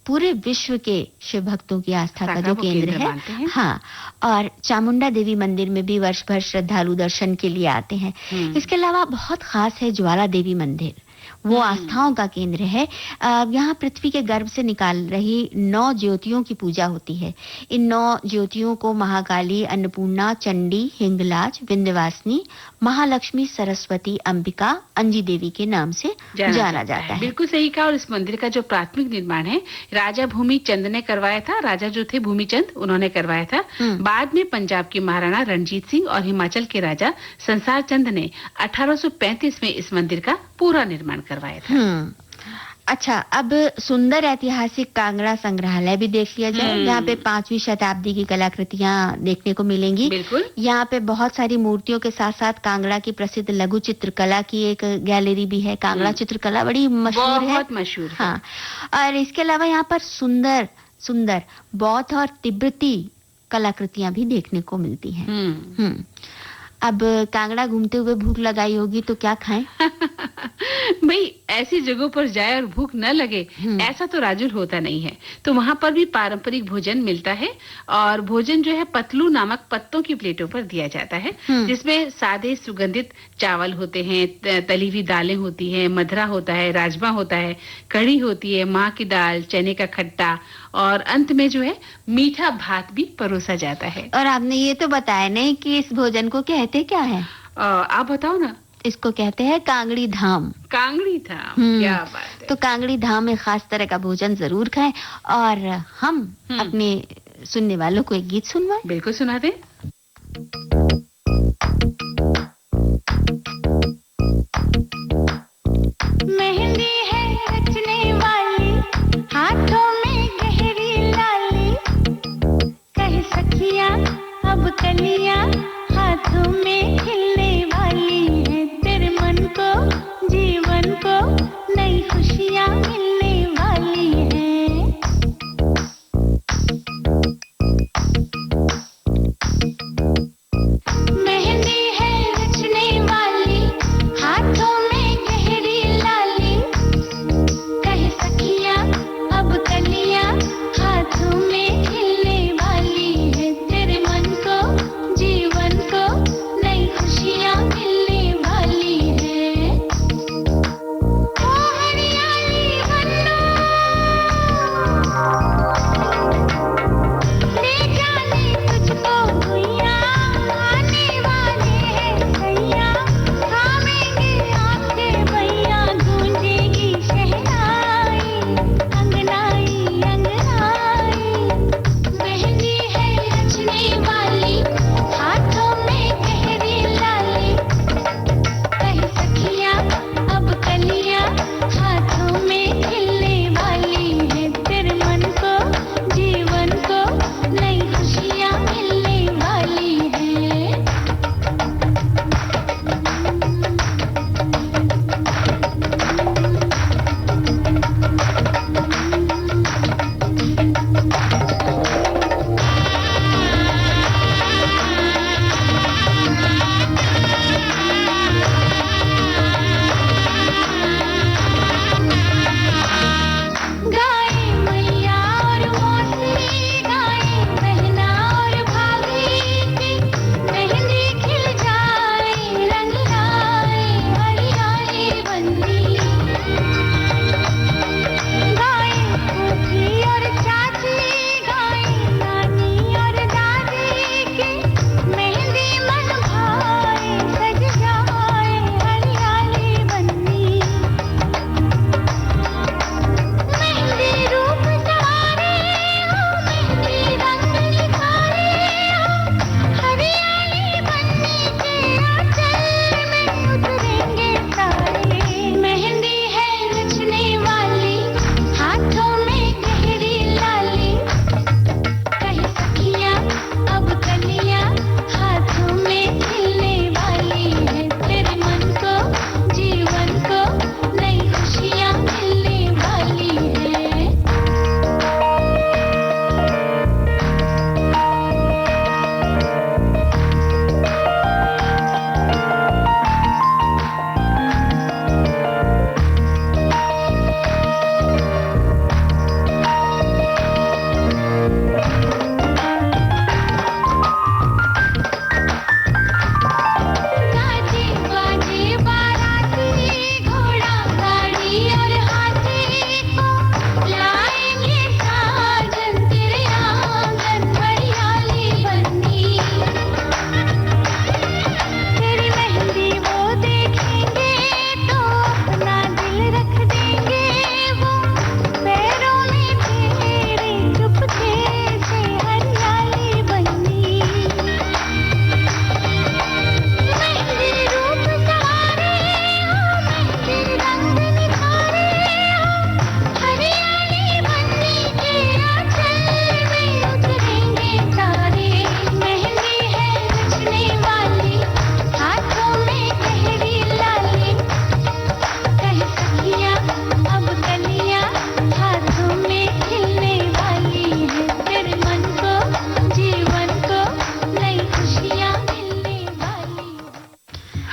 B: पूरे विश्व के शिव भक्तों की आस्था का जो केंद्र है। हाँ, और चामुंडा देवी मंदिर में भी वर्ष भर श्रद्धालु दर्शन के लिए आते हैं। इसके अलावा बहुत खास है ज्वाला देवी मंदिर, वो आस्थाओं का केंद्र है। यहाँ पृथ्वी के गर्भ से निकाल रही 9 ज्योतियों की पूजा होती है। इन 9 ज्योतियों को महाकाली, अन्नपूर्णा, चंडी, हिंगलाज, विंध्यवासिनी, महालक्ष्मी, सरस्वती, अंबिका, अंजी देवी के नाम से जाना जाता है।
A: बिल्कुल सही कहा। और इस मंदिर का जो प्राथमिक निर्माण है राजा भूमि चंद ने करवाया था। राजा जो थे भूमि चंद, उन्होंने करवाया था। बाद में पंजाब के महाराणा रणजीत सिंह और हिमाचल के राजा संसार चंद ने 1835 में इस मंदिर का पूरा निर्माण करवाया था।
B: अच्छा, अब सुंदर ऐतिहासिक कांगड़ा संग्रहालय भी देख लिया जाए, जहाँ पे 5वीं शताब्दी की कलाकृतियां देखने को मिलेंगी।
A: बिल्कुल।
B: यहाँ पे बहुत सारी मूर्तियों के साथ साथ कांगड़ा की प्रसिद्ध लघु चित्रकला की एक गैलरी भी है। कांगड़ा चित्रकला बड़ी मशहूर है,
A: बहुत मशहूर है।
B: हाँ, और इसके अलावा यहाँ पर सुंदर सुंदर बौद्ध और तिब्बती कलाकृतियां भी देखने को मिलती हैं। अब कांगड़ा घूमते हुए भूख लगाई होगी तो क्या खाएं?
A: भाई ऐसी जगहों पर जाए और भूख न लगे, ऐसा तो राजुल होता नहीं है। तो वहाँ पर भी पारंपरिक भोजन मिलता है, और भोजन जो है पतलू नामक पत्तों की प्लेटों पर दिया जाता है, जिसमें सादे सुगंधित चावल होते हैं, तली हुई दालें होती हैं, मधरा होता है, राजमा होता है, कढ़ी होती है, माँ की दाल, चने का खट्टा, और अंत में जो है मीठा भात भी परोसा जाता है।
B: और आपने ये तो बताया नहीं कि इस भोजन को कहते क्या है?
A: आप बताओ ना।
B: इसको कहते हैं कांगड़ी धाम।
A: कांगड़ी धाम, क्या बात है।
B: तो कांगड़ी धाम में खास तरह का भोजन जरूर खाएं, और हम अपने सुनने वालों को एक गीत सुनवाएं।
A: बिल्कुल सुना दें।
D: मेहंदी है रचने वाली, हाथों में गहरी लाली, कह सखियां अब कलियां हाथों में खिलने वाली है, तेरे मन को जीवन को नई खुशियां मिलने वाली है। मेहंदी है रचने वाली, हाथों में गहरी लाली, कह सखियां अब कलियां हाथों में खिलने वाली है, तेरे मन को जीवन को नई खुशियां मिलने वाली है। ओ हरियाली वन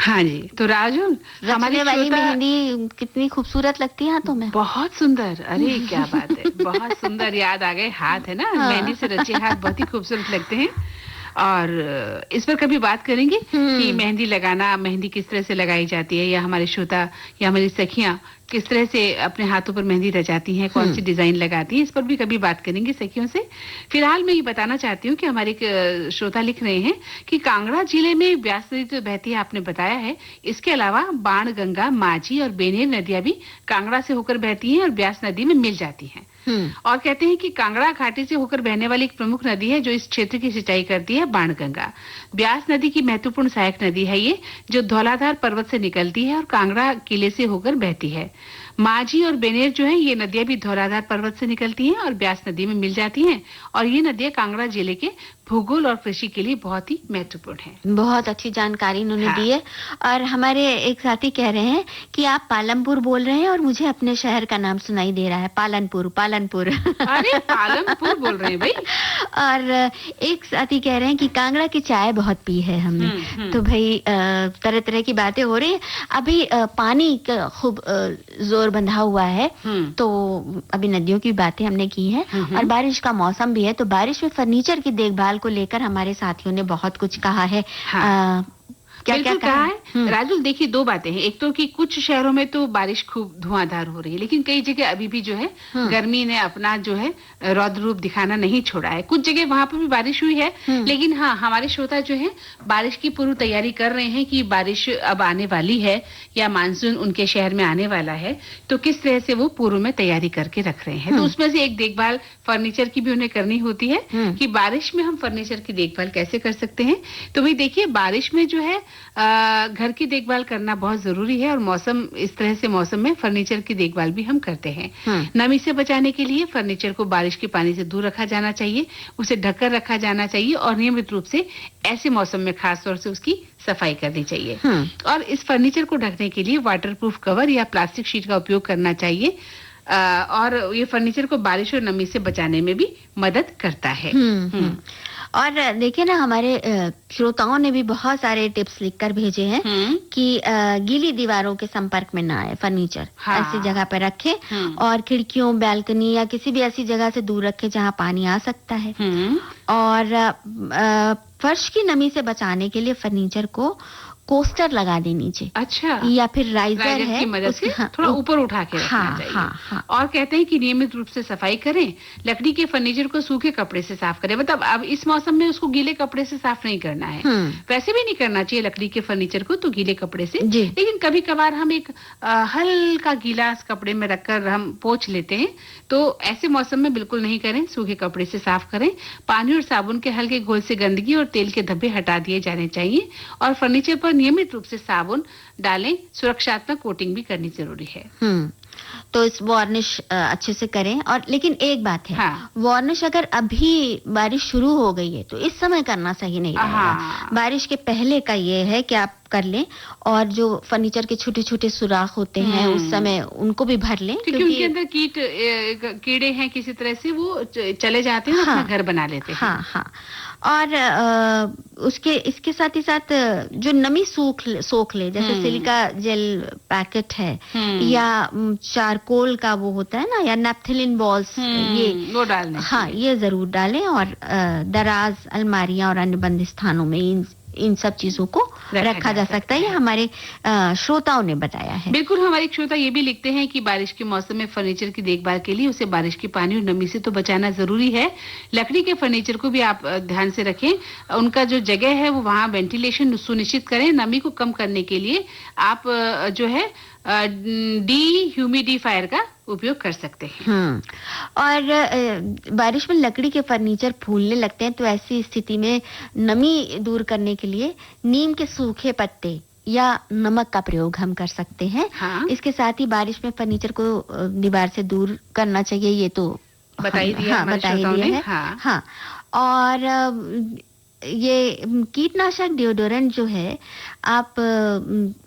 A: हाँ जी, तो राजू हमारी
B: रचने वाली
A: श्रोता
B: मेहंदी कितनी खूबसूरत लगती है हाथों में।
A: बहुत सुंदर, अरे क्या बात है, बहुत सुंदर याद आ गए, हाथ है ना,
B: हाँ।
A: मेहंदी से रचे हाथ बहुत ही खूबसूरत लगते हैं। और इस पर कभी बात करेंगे कि मेहंदी लगाना, मेहंदी किस तरह से लगाई जाती है, या हमारे श्रोता या हमारी सखियां किस तरह से अपने हाथों पर मेहंदी रचाती हैं, कौन सी डिजाइन लगाती हैं, इस पर भी कभी बात करेंगे सखियों से। फिलहाल मैं ये बताना चाहती हूँ कि हमारे एक श्रोता लिख रहे हैं कि कांगड़ा जिले में ब्यास नदी तो बहती है, आपने बताया है, इसके अलावा बाण गंगा, माझी और बेनेर नदियां भी कांगड़ा से होकर बहती हैं और ब्यास नदी में मिल जाती हैं। और कहते हैं कि कांगड़ा घाटी से होकर बहने वाली एक प्रमुख नदी है जो इस क्षेत्र की सिंचाई करती है, बाणगंगा। ब्यास नदी की महत्वपूर्ण सहायक नदी है ये, जो धौलाधार पर्वत से निकलती है और कांगड़ा किले से होकर बहती है। माझी और बेनेर जो है, ये नदियां भी धौलाधार पर्वत से निकलती हैं और ब्यास नदी में मिल जाती हैं, और ये नदियां कांगड़ा जिले के भूगोल और कृषि के लिए बहुत ही महत्वपूर्ण है।
B: बहुत अच्छी जानकारी इन्होंने
A: हाँ।
B: दी है। और हमारे एक साथी कह रहे हैं कि आप पालमपुर बोल रहे हैं और मुझे अपने शहर का नाम सुनाई दे रहा है, पालनपुर, पालनपुर।
A: अरे पालमपुर बोल रहे हैं भाई।
B: और एक साथी कह रहे हैं कि कांगड़ा की चाय बहुत पी है हमने। तो भाई तरह तरह की बातें हो रही है। अभी पानी का खूब जोर बंधा हुआ है, तो अभी नदियों की बातें हमने की हैं और बारिश का मौसम भी है, तो बारिश में फर्नीचर की देखभाल को लेकर हमारे साथियों ने बहुत कुछ कहा है।
A: हाँ।
B: क्या
A: बिल्कुल
B: क्या
A: कहा है राजू। देखिए, दो बातें हैं, एक तो कि कुछ शहरों में तो बारिश खूब धुआंधार हो रही है, लेकिन कई जगह अभी भी जो है गर्मी ने अपना जो है रौद्र रूप दिखाना नहीं छोड़ा है। कुछ जगह वहां पर भी बारिश हुई है, लेकिन हाँ, हमारे श्रोता जो है बारिश की पूर्व तैयारी कर रहे हैं कि बारिश अब आने वाली है या मानसून उनके शहर में आने वाला है, तो किस तरह से वो पूर्व में तैयारी करके रख रहे हैं। तो उसमें से एक देखभाल फर्नीचर की भी उन्हें करनी होती है कि बारिश में हम फर्नीचर की देखभाल कैसे कर सकते हैं। तो भाई देखिए, बारिश में जो है घर की देखभाल करना बहुत जरूरी है, और मौसम इस तरह से मौसम में फर्नीचर की देखभाल भी हम करते हैं। नमी से बचाने के लिए फर्नीचर को बारिश के पानी से दूर रखा जाना चाहिए, उसे ढककर रखा जाना चाहिए, और नियमित रूप से ऐसे मौसम में खास तौर से उसकी सफाई करनी चाहिए। और इस फर्नीचर को ढकने के लिए वाटरप्रूफ कवर या प्लास्टिक शीट का उपयोग करना चाहिए, और ये फर्नीचर को बारिश और नमी से बचाने में भी मदद करता है।
B: और देखिए ना, हमारे श्रोताओं ने भी बहुत सारे टिप्स लिखकर भेजे हैं कि गीली दीवारों के संपर्क में ना आए फर्नीचर।
A: हाँ।
B: ऐसी जगह पर रखें, और खिड़कियों, बैल्कनी या किसी भी ऐसी जगह से दूर रखें जहां पानी आ सकता है। और फर्श की नमी से बचाने के लिए फर्नीचर को कोस्टर लगा दे नीचे।
A: अच्छा।
B: या फिर राइजर है
A: की मदद से थोड़ा ऊपर उठा के रखना चाहिए। और कहते हैं कि नियमित रूप से सफाई करें। लकड़ी के फर्नीचर को सूखे कपड़े से साफ करें। मतलब अब इस मौसम में उसको गीले कपड़े से साफ नहीं करना है, वैसे भी नहीं करना चाहिए लकड़ी के फर्नीचर को तो गीले कपड़े से, लेकिन कभी कभार हम एक हल्का गीला कपड़े में रखकर हम पोंछ लेते हैं, तो ऐसे मौसम में बिल्कुल नहीं करें, सूखे कपड़े से साफ करें। पानी और साबुन के हल्के घोल से गंदगी और तेल के धब्बे हटा दिए जाने चाहिए, और फर्नीचर पर नियमित रूप से साबुन डालें। सुरक्षात्मक कोटिंग भी करनी जरूरी है।
B: तो इस वार्निश अच्छे से करें। और लेकिन एक बात है, वार्निश अगर अभी बारिश शुरू हो गई है तो इस समय करना सही नहीं रहेगा। बारिश के पहले का ये है कि आप कर लें, और जो फर्नीचर के छोटे छोटे सुराख होते हैं उस समय उनको भी भर लें,
A: क्योंकि उनके अंदर कीड़े हैं, किसी तरह से वो चले जाते हैं, अपना घर बना लेते हैं।
B: हाँ। और इसके साथ ही साथ जो नमी सोख ले, जैसे सिलिका जेल पैकेट है, या चारकोल का वो होता है ना, या नेपथलीन बॉल्स, ये
A: वो डालने।
B: हाँ, ये जरूर डालें। और दराज, अलमारियां और अन्य बंद स्थानों में इन सब चीजों को रखा जा सकता है। ये हमारे श्रोताओं ने बताया है।
A: बिल्कुल, हमारे श्रोता ये भी लिखते हैं कि बारिश के मौसम में फर्नीचर की देखभाल के लिए उसे बारिश के पानी और नमी से तो बचाना जरूरी है। लकड़ी के फर्नीचर को भी आप ध्यान से रखें, उनका जो जगह है वो वहाँ वेंटिलेशन सुनिश्चित करें। नमी को कम करने के लिए आप जो है ह्यूमिडिफायर का उपयोग कर सकते हैं।
B: और बारिश में लकड़ी के फर्नीचर फूलने लगते हैं, तो ऐसी स्थिति में नमी दूर करने के लिए नीम के सूखे पत्ते या नमक का प्रयोग हम कर सकते हैं। इसके साथ ही बारिश में फर्नीचर को दीवार से दूर करना चाहिए, ये तो
A: बताई दिया है।
B: और ये कीटनाशक डिओडोरेंट जो है, आप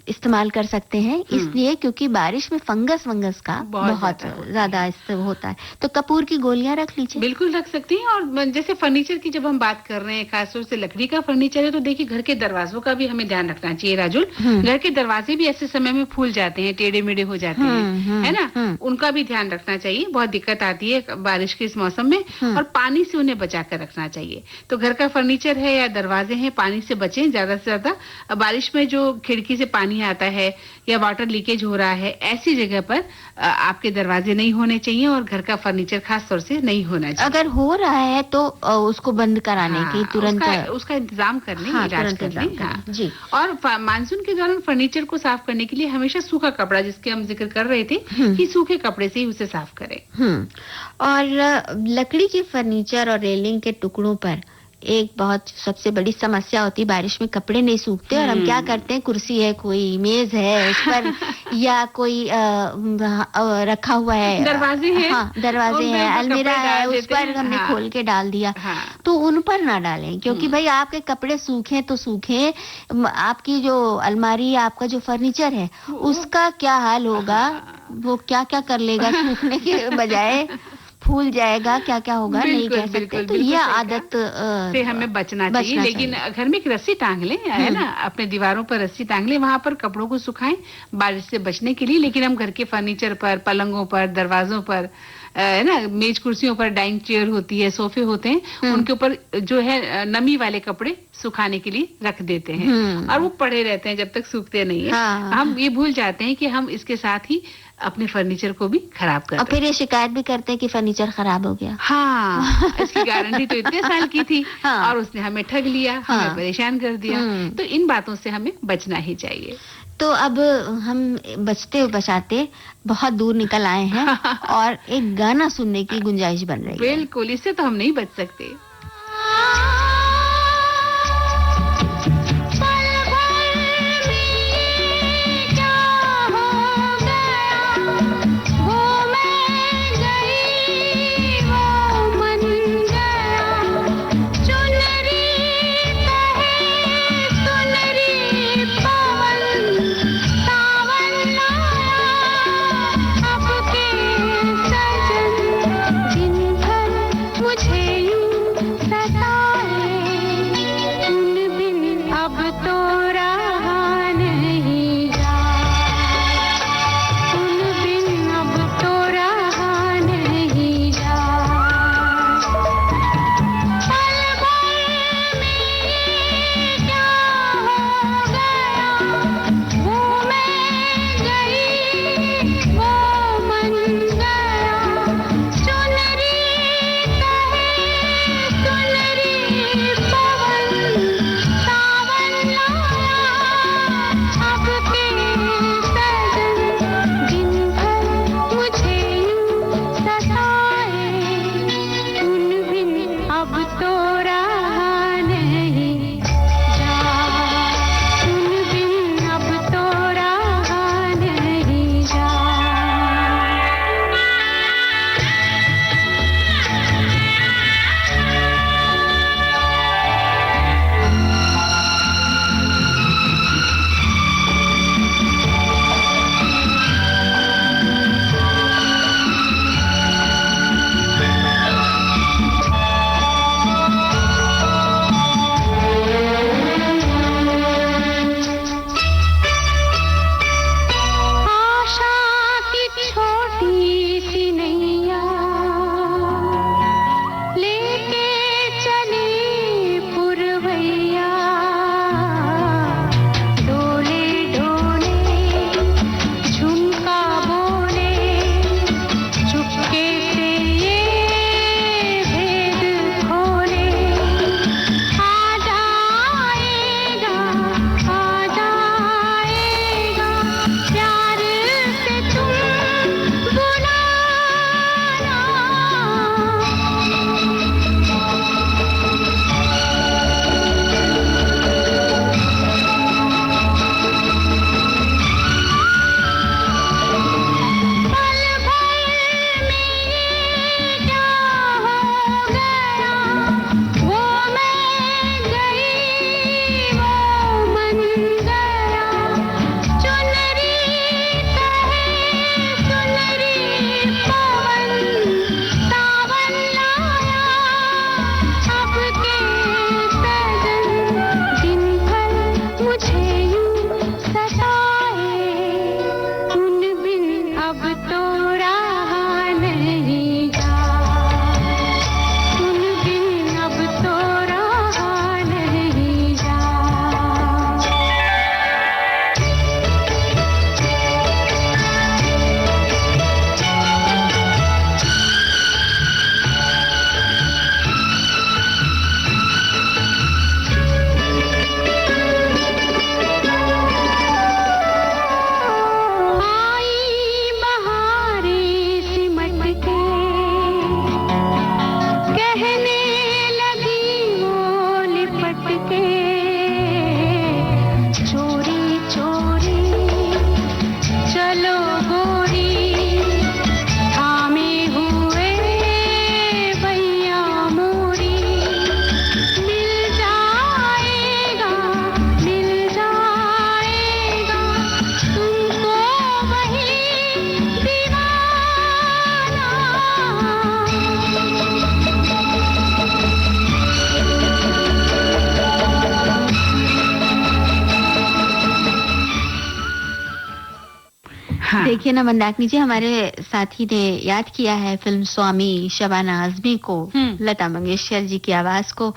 B: इस्तेमाल कर सकते हैं, इसलिए क्योंकि बारिश में फंगस वंगस का बहुत ज्यादा होता है। तो कपूर की गोलियां रख लीजिए।
A: बिल्कुल रख सकती हैं। और जैसे फर्नीचर की जब हम बात कर रहे हैं, खासतौर से लकड़ी का फर्नीचर है, तो देखिए घर के दरवाजों का भी हमें ध्यान रखना चाहिए राजुल। घर के दरवाजे भी ऐसे समय में फूल जाते हैं, टेढ़े मेढ़े हो जाते हैं, है ना, उनका भी ध्यान रखना चाहिए। बहुत दिक्कत आती है बारिश के इस मौसम में, और पानी से उन्हें बचा कर रखना चाहिए। तो घर का फर्नीचर है या दरवाजे हैं, पानी से बचें ज्यादा से ज्यादा। बारिश में जो खिड़की से पानी आता है या वाटर लीकेज हो रहा है, ऐसी जगह पर आपके दरवाजे नहीं होने चाहिए और घर का फर्नीचर खास तौर से नहीं होना चाहिए।
B: अगर हो रहा है तो उसको बंद कराने की तुरंत
A: उसका इंतजाम करने, इलाज करने।
B: जी।
A: और मानसून के दौरान फर्नीचर को साफ करने के लिए हमेशा सूखा कपड़ा, जिसके हम जिक्र कर रहे थे कि सूखे कपड़े से ही उसे साफ करें।
B: और लकड़ी के फर्नीचर और रेलिंग के टुकड़ों पर एक बहुत सबसे बड़ी समस्या होती है, बारिश में कपड़े नहीं सूखते और हम क्या करते हैं, कुर्सी है, कोई मेज है उस पर या कोई रखा हुआ है,
A: दरवाजे हैं,
B: दरवाजे हैं, अलमीरा है, उस पर हमने खोल के डाल दिया। तो उन पर ना डालें, क्योंकि भाई आपके कपड़े सूखे तो सूखे, आपकी जो अलमारी, आपका जो फर्नीचर है, उसका क्या हाल होगा, वो क्या क्या कर लेगा सूखने के बजाय, फूल जाएगा, क्या क्या होगा, नहीं कह सकते। तो ये आदत
A: से हमें बचना चाहिए। लेकिन घर में एक रस्सी टांग लें, है ना, अपने दीवारों पर रस्सी टांग लें, वहां पर कपड़ों को सुखाएं बारिश से बचने के लिए। लेकिन हम घर के फर्नीचर पर, पलंगों पर, दरवाजों पर, है ना, मेज कुर्सियों पर, डाइनिंग चेयर होती है, सोफे होते हैं, उनके ऊपर जो है नमी वाले कपड़े सुखाने के लिए रख देते हैं और वो पड़े रहते हैं जब तक सूखते नहीं है। हम ये भूल जाते हैं कि हम इसके साथ ही अपने फर्नीचर को भी खराब कर,
B: और फिर ये शिकायत भी करते हैं कि फर्नीचर खराब हो गया।
A: हाँ, इसकी गारंटी तो इतने साल की थी और उसने हमें ठग लिया, हमें परेशान कर दिया। तो इन बातों से हमें बचना ही चाहिए।
B: तो अब हम बचते बचाते बहुत दूर निकल आए हैं और एक गाना सुनने की गुंजाइश बन रही है।
A: बिल्कुल, इससे तो हम नहीं बच सकते।
D: मुझे यूं सताए, उन बिन अब तो रहा नहीं जाए, उन बिन अब तो रहा नहीं जाए। आई बहारें सिमट के, कहने लगी वो लिपट के, चोरी चोरी चलो गोरी, थामे हुए भैया मोरी, मिल जाएगा तुमको वही दीवाना।
A: हाँ।
B: देखिए ना मंदाकिनी जी, हमारे साथी ने याद किया है फिल्म स्वामी शबाना आजमी को, लता मंगेशकर जी की आवाज को,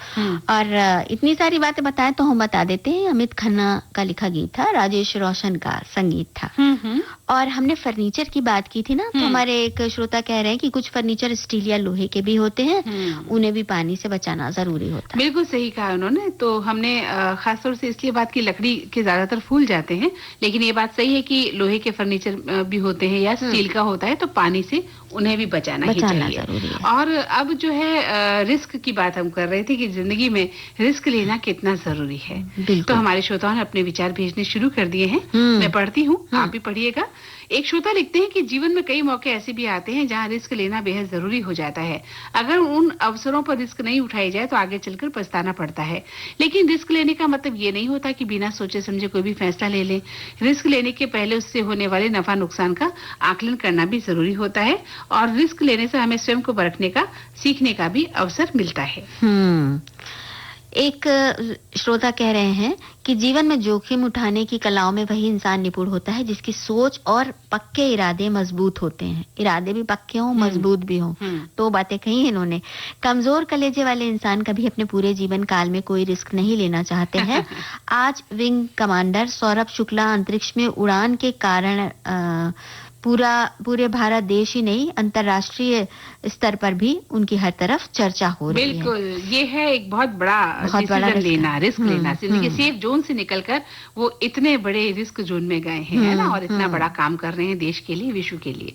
B: और इतनी सारी बातें बताएं तो हम बता देते हैं। अमित खन्ना का लिखा गीत था, राजेश रोशन का संगीत था। और हमने फर्नीचर की बात की थी ना, तो हमारे एक श्रोता कह रहे हैं कि कुछ फर्नीचर स्टील या लोहे के भी होते हैं, उन्हें भी पानी से बचाना जरूरी होता है।
A: बिल्कुल सही कहा उन्होंने। तो हमने खासतौर से इसलिए बात की, लकड़ी के ज्यादातर फूल जाते हैं, लेकिन ये बात सही है कि लोहे के फर्नीचर भी होते हैं या स्टील का होता है, तो पानी से उन्हें भी बचाना ही चाहिए।
B: जरूरी है।
A: और अब जो है रिस्क की बात हम कर रहे थे कि जिंदगी में रिस्क लेना कितना जरूरी है। तो हमारे श्रोताओं ने अपने विचार भेजने शुरू कर दिए हैं। मैं पढ़ती हूँ, आप भी पढ़िएगा। एक श्रोता लिखते हैं कि जीवन में कई मौके ऐसे भी आते हैं जहां रिस्क लेना बेहद जरूरी हो जाता है। अगर उन अवसरों पर रिस्क नहीं उठाई जाए तो आगे चलकर पछताना पड़ता है। लेकिन रिस्क लेने का मतलब ये नहीं होता कि बिना सोचे समझे कोई भी फैसला ले लें। रिस्क लेने के पहले उससे होने वाले नफा नुकसान का आकलन करना भी जरूरी होता है, और रिस्क लेने से हमें स्वयं को परखने का, सीखने का भी अवसर मिलता है।
B: एक श्रोता कह रहे हैं कि जीवन में जोखिम उठाने की कलाओं में वही इंसान निपुण होता है जिसकी सोच और पक्के इरादे मजबूत होते हैं। इरादे भी पक्के हों, मजबूत भी हों। तो बातें कही इन्होंने। कमजोर कलेजे वाले इंसान कभी अपने पूरे जीवन काल में कोई रिस्क नहीं लेना चाहते हैं। आज विंग कमांडर सौरभ शुक्ला अंतरिक्ष में उड़ान के कारण पूरे भारत देश ही नहीं, अंतर्राष्ट्रीय स्तर पर भी उनकी हर तरफ चर्चा हो रही है।
A: बिल्कुल, ये है एक बहुत बड़ा डिसीजन लेना, रिस्क लेना। जिंदगी सेफ जोन से निकलकर वो इतने बड़े रिस्क जोन में गए हैं, है ना, और इतना बड़ा काम कर रहे हैं देश के लिए, विश्व के लिए।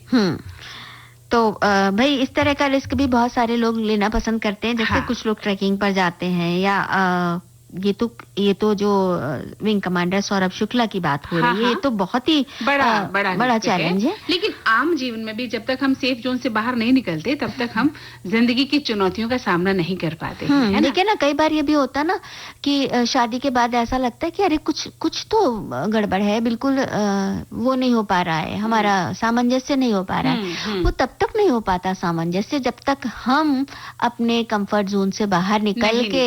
B: तो भाई इस तरह का रिस्क भी बहुत सारे लोग लेना पसंद करते हैं। जैसे कुछ लोग ट्रैकिंग पर जाते हैं, या ये तो जो विंग कमांडर सौरभ शुक्ला की बात हो रही है, ये तो बहुत ही बड़ा चैलेंज है।
A: लेकिन आम जीवन में भी जब तक हम सेफ जोन से बाहर नहीं निकलते, तब तक हम जिंदगी की चुनौतियों का सामना नहीं कर पाते हैं।
B: देखिए ना, कई बार ये भी होता ना कि शादी के बाद ऐसा लगता है कि अरे कुछ तो गड़बड़ है, बिल्कुल वो नहीं हो पा रहा है, हमारा सामंजस्य नहीं हो पा रहा है। वो तब तक नहीं हो पाता सामंजस्य जब तक हम अपने कंफर्ट जोन से बाहर निकल के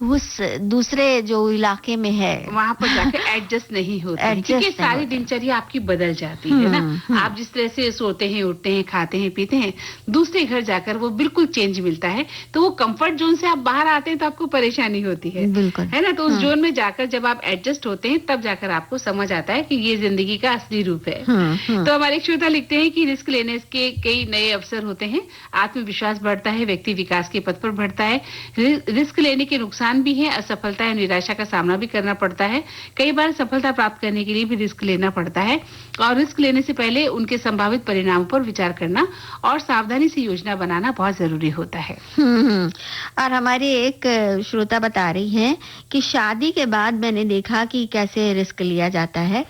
B: उस दूसरे जो इलाके में है
A: वहाँ पर जाकर एडजस्ट नहीं होते, क्योंकि सारी दिनचर्या आपकी बदल जाती है ना। आप जिस तरह से सोते हैं, उठते हैं, खाते हैं, पीते हैं, दूसरे घर जाकर वो बिल्कुल चेंज मिलता है। तो वो कंफर्ट जोन से आप बाहर आते हैं तो आपको परेशानी होती है, है ना। तो उस जोन में जाकर जब आप एडजस्ट होते हैं, तब जाकर आपको समझ आता है कि ये जिंदगी का असली रूप है। तो हमारे श्रोता लिखते हैं कि रिस्क लेने के कई नए अवसर होते हैं, आत्मविश्वास बढ़ता है, व्यक्ति विकास के पथ पर बढ़ता है। रिस्क लेने के नुकसान भी है, असफलता या निराशा का सामना भी करना पड़ता है। कई बार सफलता प्राप्त करने के लिए भी रिस्क लेना पड़ता है, और रिस्क लेने से पहले उनके संभावित परिणामों पर विचार करना और सावधानी से योजना बनाना बहुत जरूरी होता है।
B: और हमारी एक श्रोता बता रही है कि शादी के बाद मैंने देखा कि कैसे रिस्क लिया जाता है,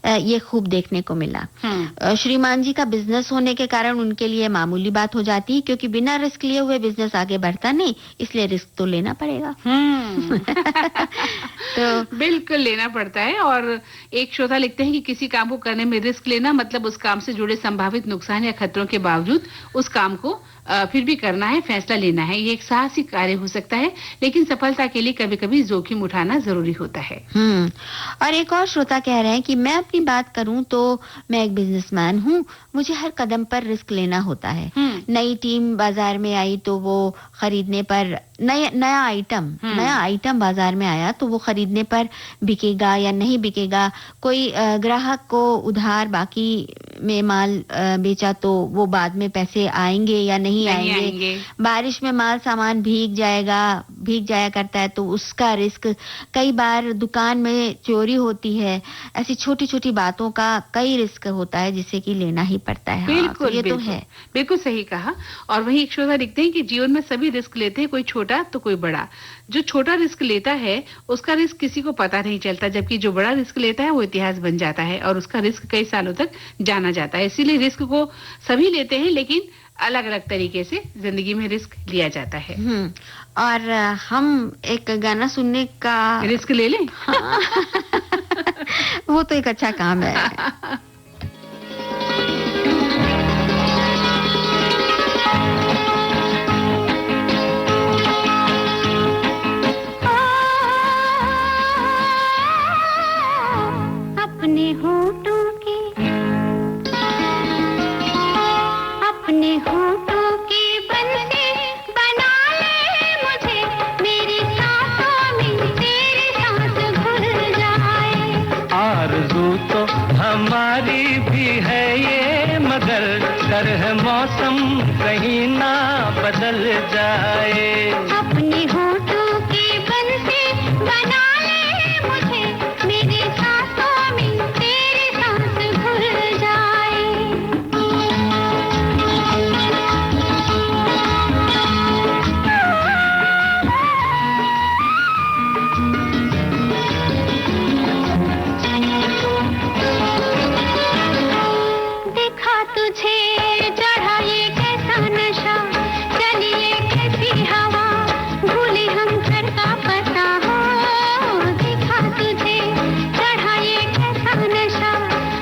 B: ये खूब देखने को मिला। श्रीमान जी का बिजनेस होने के कारण उनके लिए मामूली बात हो जाती है, क्योंकि बिना रिस्क लिए हुए बिजनेस आगे बढ़ता नहीं, इसलिए रिस्क तो लेना पड़ेगा।
A: तो बिल्कुल लेना पड़ता है। और एक श्रोता लिखते हैं कि किसी काम को करने में रिस्क लेना मतलब उस काम से जुड़े संभावित नुकसान या खतरों के बावजूद उस काम को फिर भी करना है, फैसला लेना है। ये एक साहसिक कार्य हो सकता है, लेकिन सफलता के लिए कभी-कभी जोखिम उठाना जरूरी होता है।
B: और एक और श्रोता कह रहे हैं कि मैं अपनी बात करूं तो मैं एक बिजनेसमैन हूं, मुझे हर कदम पर रिस्क लेना होता है। नई टीम बाजार में आई तो वो खरीदने पर नया आइटम बाजार में आया तो वो खरीदने पर बिकेगा या नहीं बिकेगा। कोई ग्राहक को उधार बाकी में माल बेचा तो वो बाद में पैसे आएंगे या नहीं आएंगे। बारिश में माल सामान भीग जाया करता है तो उसका रिस्क। कई बार दुकान में चोरी होती है। ऐसी छोटी छोटी बातों का कई रिस्क होता है जिसे कि लेना ही पड़ता है।
A: बिल्कुल,
B: तो ये
A: बिल्कुल,
B: तो है।
A: बिल्कुल सही कहा। और वहीं एक श्रोता लिखते हैं कि जीवन में सभी रिस्क लेते हैं, कोई छोटा तो कोई बड़ा। जो छोटा रिस्क लेता है उसका रिस्क किसी को पता नहीं चलता, जबकि जो बड़ा रिस्क लेता है वो इतिहास बन जाता है और उसका रिस्क कई सालों तक जाना जाता है। इसीलिए रिस्क को सभी लेते हैं, लेकिन अलग अलग तरीके से जिंदगी में रिस्क लिया जाता है।
B: और हम एक गाना सुनने का
A: रिस्क ले लें।
B: वो तो एक अच्छा काम है।
D: अपने होठों की बंसी बना ले मुझे, मेरी सांसों में तेरी सांस घुल जाए।
C: आरज़ू तो हमारी भी है ये, मगर कर है मौसम कहीं ना बदल जाए।
D: अपने होठों की बंसी बना ले मुझे, मेरी सांसों में तेरी सांस घुल जाए। देखा तुझे चढ़ा ये कैसा नशा, चलिए कैसी हवा, भूले हम घर का पता हो। देखा तुझे चढ़ा ये कैसा नशा,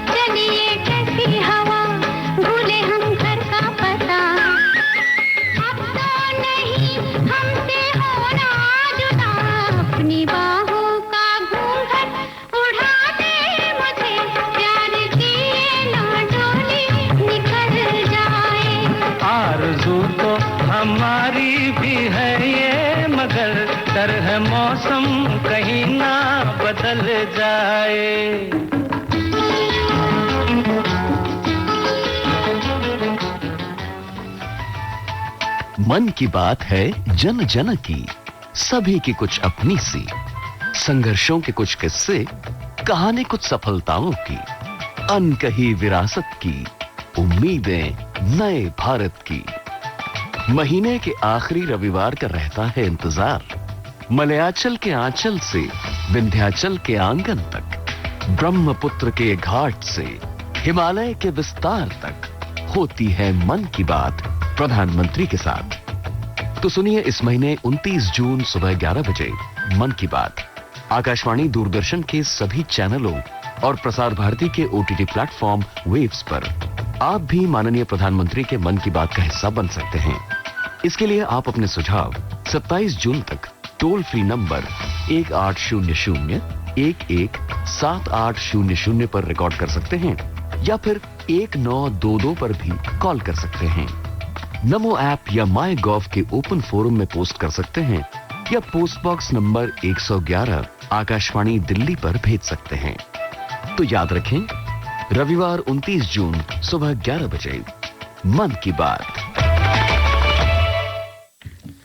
D: चलिए कैसी हवा, भूले हम घर का पता। अब तो नहीं हमसे होना जुदा, अपनी बाहों का घूंघट उड़ा दे मुझे, प्यार की ये नाडोली निकल जाए।
C: आरज़ू तो हमारी भी है ये, मगर डर है मौसम कहीं ना बदल जाए।
E: मन की बात है जन जन की, सभी की कुछ अपनी सी, संघर्षों के कुछ किस्से, कहानी कुछ सफलताओं की, अनकही विरासत की, उम्मीदें नए भारत की। महीने के आखिरी रविवार का रहता है इंतजार, मलयाचल के आंचल से विंध्याचल के आंगन तक, ब्रह्मपुत्र के घाट से हिमालय के विस्तार तक होती है मन की बात प्रधानमंत्री के साथ। तो सुनिए इस महीने 29 जून सुबह 11 बजे मन की बात आकाशवाणी दूरदर्शन के सभी चैनलों और प्रसार भारती के OTT प्लेटफॉर्म वेव्स पर। आप भी माननीय प्रधानमंत्री के मन की बात का हिस्सा बन सकते हैं। इसके लिए आप अपने सुझाव 27 जून तक टोल फ्री नंबर 1800-117800 पर रिकॉर्ड कर सकते हैं या फिर 1922 पर भी कॉल कर सकते हैं। नमो ऐप या माई गॉव के ओपन फोरम में पोस्ट कर सकते हैं या post box number 111 Akashvani Delhi पर भेज सकते हैं। तो याद रखें, रविवार 29 जून सुबह 11 बजे मन की बात।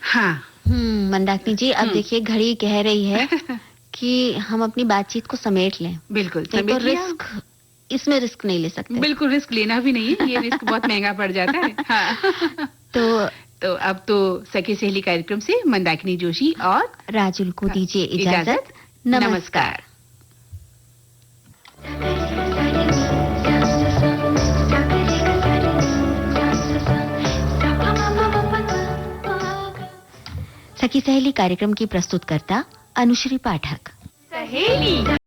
A: हाँ।
B: मंदाकिनी जी, अब देखिए घड़ी कह रही है कि हम अपनी बातचीत को समेट लें।
A: बिल्कुल,
B: तो रिस्क, इसमें रिस्क नहीं ले सकते।
A: बिल्कुल रिस्क लेना भी नहीं है, ये रिस्क बहुत महंगा पड़ जाता है। हाँ। तो अब तो सखी सहेली कार्यक्रम से मंदाकिनी जोशी और
B: राजुल को दीजिए इजाजत। नमस्कार। सखी सहेली कार्यक्रम की प्रस्तुतकर्ता अनुश्री पाठक।
A: सहेली।